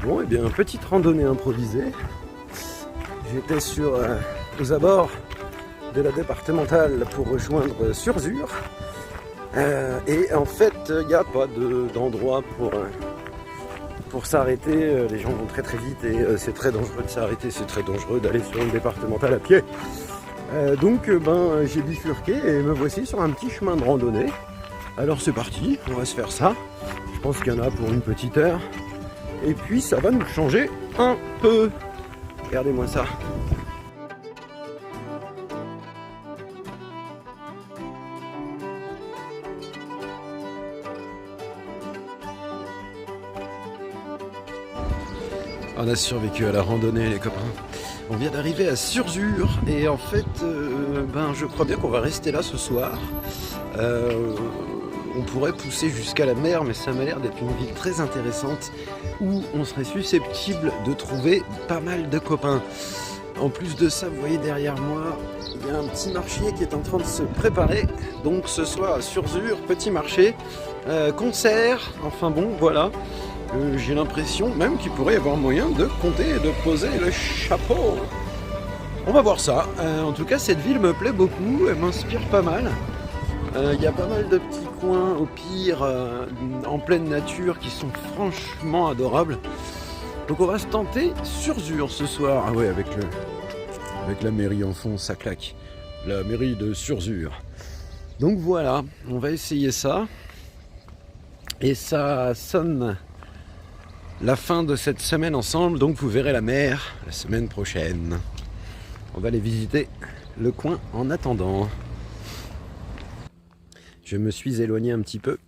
Bon, et bien, petite randonnée improvisée. J'étais aux abords de la départementale pour rejoindre Surzur. Et en fait, il n'y a pas d'endroit pour s'arrêter. Les gens vont très très vite et c'est très dangereux de s'arrêter, c'est très dangereux d'aller sur une départementale à pied. Donc j'ai bifurqué et me voici sur un petit chemin de randonnée. Alors c'est parti, on va se faire ça. Je pense qu'il y en a pour une petite heure. Et puis ça va nous changer un peu. Regardez-moi ça. On a survécu à la randonnée, les copains. On vient d'arriver à Surzur et en fait, je crois bien qu'on va rester là ce soir. On pourrait pousser jusqu'à la mer, mais ça m'a l'air d'être une ville très intéressante où on serait susceptible de trouver pas mal de copains. En plus de ça, vous voyez derrière moi, il y a un petit marché qui est en train de se préparer. Donc ce soir à Surzur, petit marché, concert, enfin bon, voilà. J'ai l'impression même qu'il pourrait y avoir moyen de compter et de poser le chapeau. On va voir ça. En tout cas, cette ville me plaît beaucoup, elle m'inspire pas mal. Il y a pas mal de petits coins, au pire, en pleine nature, qui sont franchement adorables. Donc on va se tenter Surzur ce soir. Ah ouais, avec la mairie en fond, ça claque. La mairie de Surzur. Donc voilà, on va essayer ça. Et ça sonne la fin de cette semaine ensemble, donc vous verrez la mer la semaine prochaine. On va aller visiter le coin en attendant. Je me suis éloigné un petit peu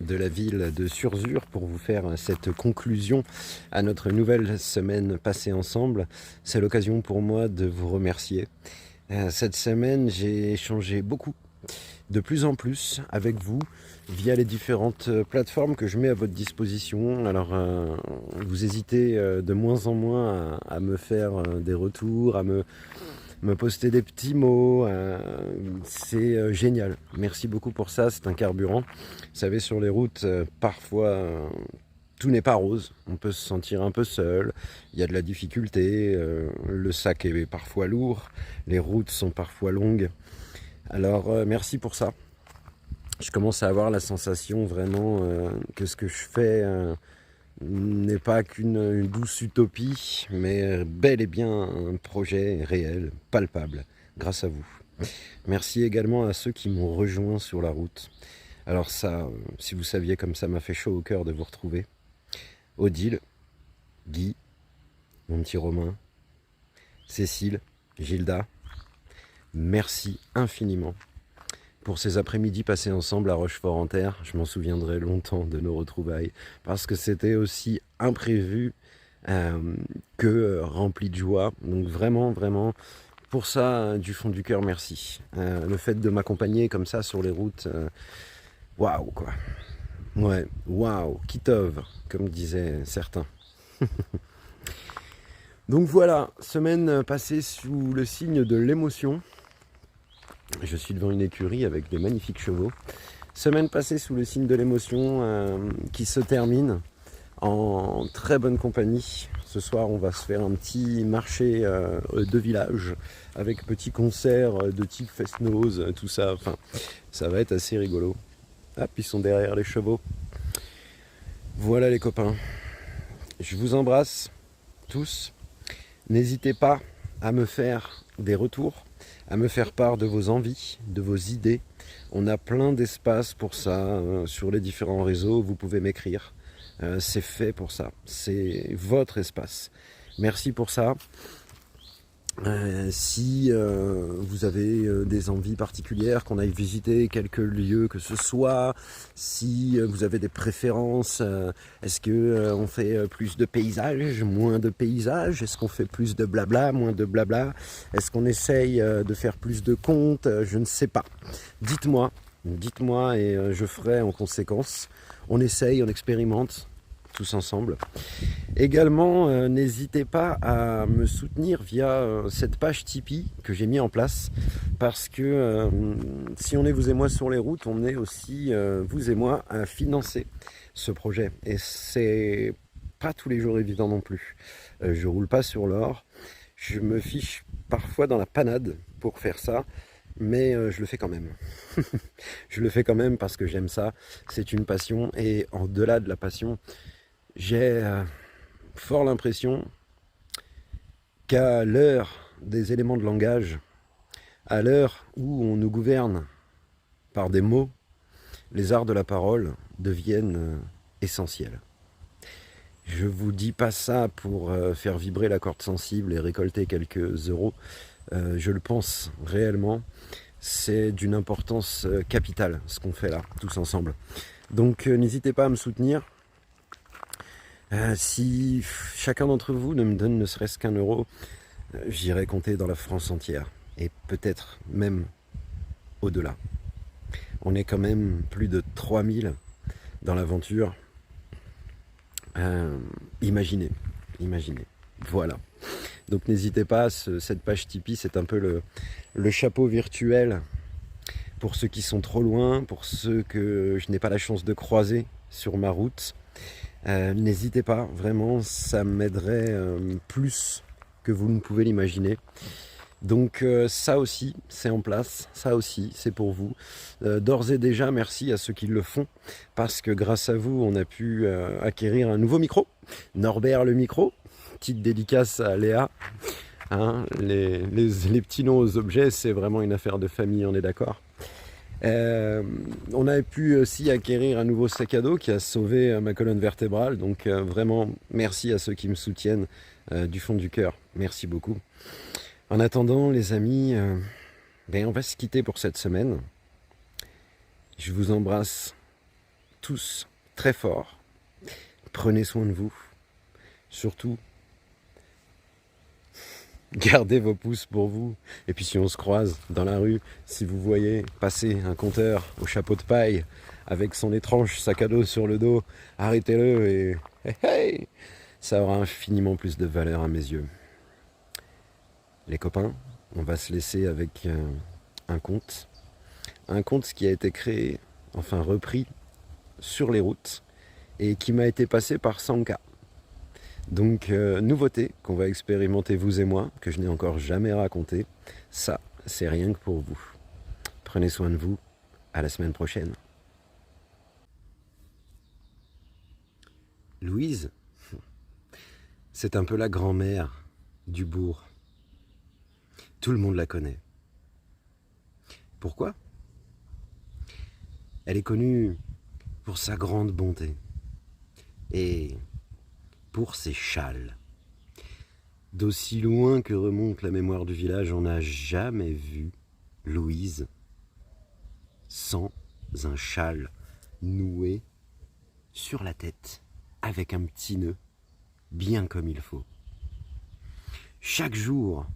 de la ville de Surzur pour vous faire cette conclusion à notre nouvelle semaine passée ensemble. C'est l'occasion pour moi de vous remercier. Cette semaine, j'ai échangé beaucoup, de plus en plus avec vous via les différentes plateformes que je mets à votre disposition. Alors vous hésitez de moins en moins à me faire des retours, à me poster des petits mots, c'est génial. Merci beaucoup pour ça, c'est un carburant. Vous savez, sur les routes, parfois tout n'est pas rose, on peut se sentir un peu seul, il y a de la difficulté, le sac est parfois lourd, les routes sont parfois longues. Alors merci pour ça. Je commence à avoir la sensation vraiment que ce que je fais n'est pas qu'une douce utopie, mais bel et bien un projet réel, palpable, grâce à vous. Merci également à ceux qui m'ont rejoint sur la route. Alors ça, si vous saviez comme ça m'a fait chaud au cœur de vous retrouver. Odile, Guy, mon petit Romain, Cécile, Gilda, merci infiniment pour ces après-midi passés ensemble à Rochefort-en-Terre. Je m'en souviendrai longtemps de nos retrouvailles, parce que c'était aussi imprévu que rempli de joie. Donc vraiment, vraiment, pour ça, du fond du cœur, merci. Le fait de m'accompagner comme ça sur les routes, waouh quoi. Ouais, waouh, kitov, comme disaient certains. Donc voilà, semaine passée sous le signe de l'émotion. Je suis devant une écurie avec des magnifiques chevaux. Semaine passée sous le signe de l'émotion qui se termine en très bonne compagnie. Ce soir, on va se faire un petit marché de village avec petit concert de type Fest-Noz, tout ça. Enfin, ça va être assez rigolo. Ah, puis ils sont derrière les chevaux. Voilà les copains. Je vous embrasse tous. N'hésitez pas à me faire des retours, à me faire part de vos envies, de vos idées. On a plein d'espace pour ça sur les différents réseaux. Vous pouvez m'écrire. C'est fait pour ça. C'est votre espace. Merci pour ça. Si vous avez des envies particulières, qu'on aille visiter quelques lieux que ce soit, si vous avez des préférences, est-ce que on fait plus de paysages, moins de paysages, est-ce qu'on fait plus de blabla, moins de blabla, est-ce qu'on essaye de faire plus de contes, je ne sais pas. Dites-moi et je ferai en conséquence. On essaye, on expérimente tous ensemble. Également, n'hésitez pas à me soutenir via cette page Tipeee que j'ai mis en place, parce que si on est vous et moi sur les routes, on est aussi vous et moi à financer ce projet. Et c'est pas tous les jours évident non plus. Je roule pas sur l'or. Je me fiche parfois dans la panade pour faire ça. Mais je le fais quand même. Je le fais quand même parce que j'aime ça. C'est une passion. Et au-delà de la passion, j'ai fort l'impression qu'à l'heure des éléments de langage, à l'heure où on nous gouverne par des mots, les arts de la parole deviennent essentiels. Je vous dis pas ça pour faire vibrer la corde sensible et récolter quelques euros. Je le pense réellement. C'est d'une importance capitale ce qu'on fait là, tous ensemble. Donc n'hésitez pas à me soutenir. Si chacun d'entre vous ne me donne ne serait-ce qu'un euro, j'irai compter dans la France entière. Et peut-être même au-delà. On est quand même plus de 3000 dans l'aventure. Imaginez. Voilà. Donc n'hésitez pas, cette page Tipeee, c'est un peu le chapeau virtuel pour ceux qui sont trop loin, pour ceux que je n'ai pas la chance de croiser sur ma route. N'hésitez pas, vraiment, ça m'aiderait plus que vous ne pouvez l'imaginer. Donc ça aussi, c'est en place, ça aussi, c'est pour vous. D'ores et déjà, merci à ceux qui le font, parce que grâce à vous, on a pu acquérir un nouveau micro, Norbert le micro, petite dédicace à Léa. Hein, les petits noms aux objets, c'est vraiment une affaire de famille, on est d'accord. On a pu aussi acquérir un nouveau sac à dos qui a sauvé ma colonne vertébrale, donc vraiment merci à ceux qui me soutiennent du fond du cœur, merci beaucoup. En attendant les amis, on va se quitter pour cette semaine. Je vous embrasse tous très fort, prenez soin de vous, surtout gardez vos pouces pour vous. Et puis si on se croise dans la rue, si vous voyez passer un compteur au chapeau de paille avec son étrange sac à dos sur le dos, arrêtez-le et hey, ça aura infiniment plus de valeur à mes yeux. Les copains, on va se laisser avec un conte qui a été créé, enfin repris sur les routes et qui m'a été passé par Sanka. Donc, nouveauté qu'on va expérimenter vous et moi, que je n'ai encore jamais raconté. Ça, c'est rien que pour vous. Prenez soin de vous. À la semaine prochaine. Louise, c'est un peu la grand-mère du bourg. Tout le monde la connaît. Pourquoi ? Elle est connue pour sa grande bonté et pour ses châles. D'aussi loin que remonte la mémoire du village, on n'a jamais vu Louise sans un châle noué sur la tête avec un petit nœud bien comme il faut. Chaque jour,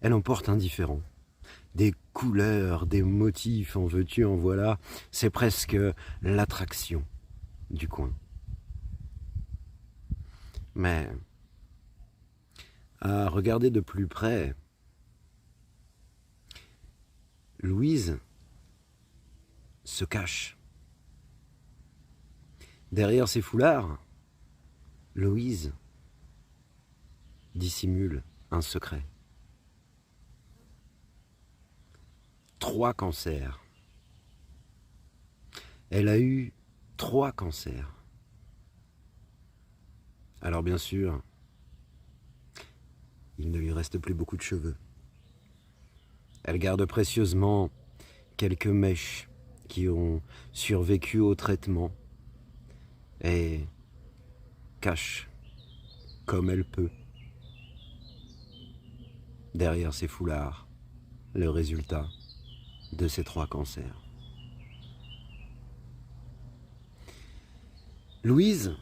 elle en porte un différent. Des couleurs, des motifs, en veux-tu, en voilà. C'est presque l'attraction du coin. Mais à regarder de plus près, Louise se cache. Derrière ses foulards, Louise dissimule un secret. 3 cancers. Elle a eu 3 cancers. Alors bien sûr, il ne lui reste plus beaucoup de cheveux. Elle garde précieusement quelques mèches qui ont survécu au traitement et cache comme elle peut derrière ses foulards le résultat de ces 3 cancers. Louise,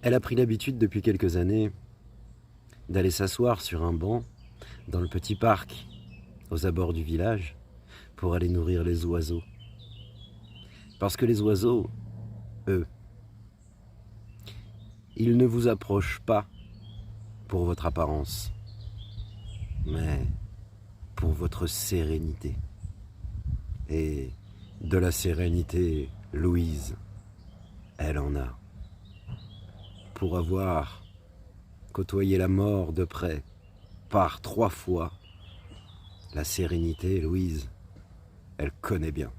elle a pris l'habitude depuis quelques années d'aller s'asseoir sur un banc dans le petit parc aux abords du village pour aller nourrir les oiseaux. Parce que les oiseaux, eux, ils ne vous approchent pas pour votre apparence, mais pour votre sérénité. Et de la sérénité, Louise, elle en a. Pour avoir côtoyé la mort de près par 3 fois, la sérénité, Louise, elle connaît bien.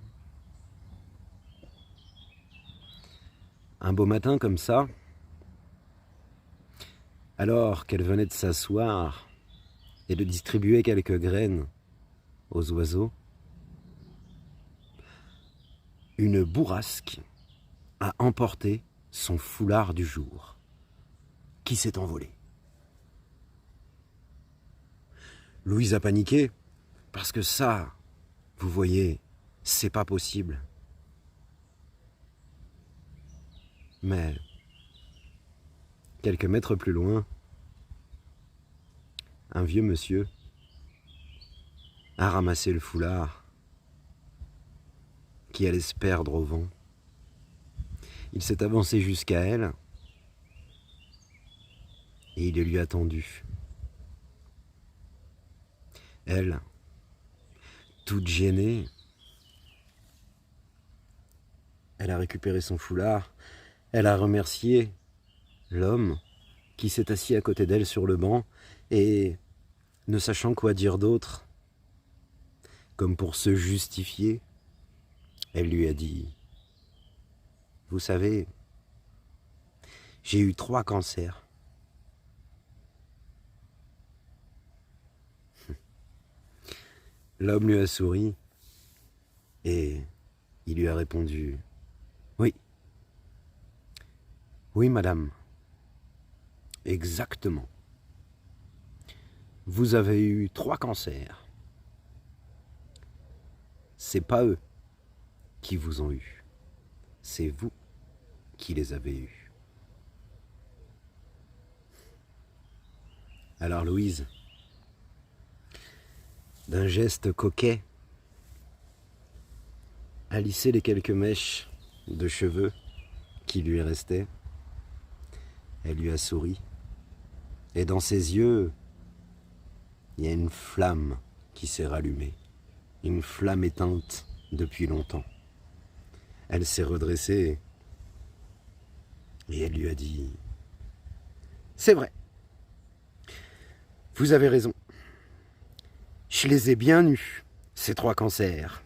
Un beau matin comme ça, alors qu'elle venait de s'asseoir et de distribuer quelques graines aux oiseaux, une bourrasque a emporté son foulard du jour, qui s'est envolé. Louise a paniqué, parce que ça, vous voyez, c'est pas possible. Mais quelques mètres plus loin, un vieux monsieur a ramassé le foulard qui allait se perdre au vent. Il s'est avancé jusqu'à elle et il lui a tendu. Elle, toute gênée, elle a récupéré son foulard, elle a remercié l'homme qui s'est assis à côté d'elle sur le banc et, ne sachant quoi dire d'autre, comme pour se justifier, elle lui a dit « Vous savez, j'ai eu 3 cancers. » L'homme lui a souri et il lui a répondu « Oui, oui madame, exactement. Vous avez eu 3 cancers. C'est pas eux qui vous ont eu, c'est vous qui les avez eus. » Alors Louise, d'un geste coquet, a lissé les quelques mèches de cheveux qui lui restaient. Elle lui a souri. Et dans ses yeux, il y a une flamme qui s'est rallumée. Une flamme éteinte depuis longtemps. Elle s'est redressée et elle lui a dit « C'est vrai, vous avez raison. Je les ai bien eus, ces 3 cancers.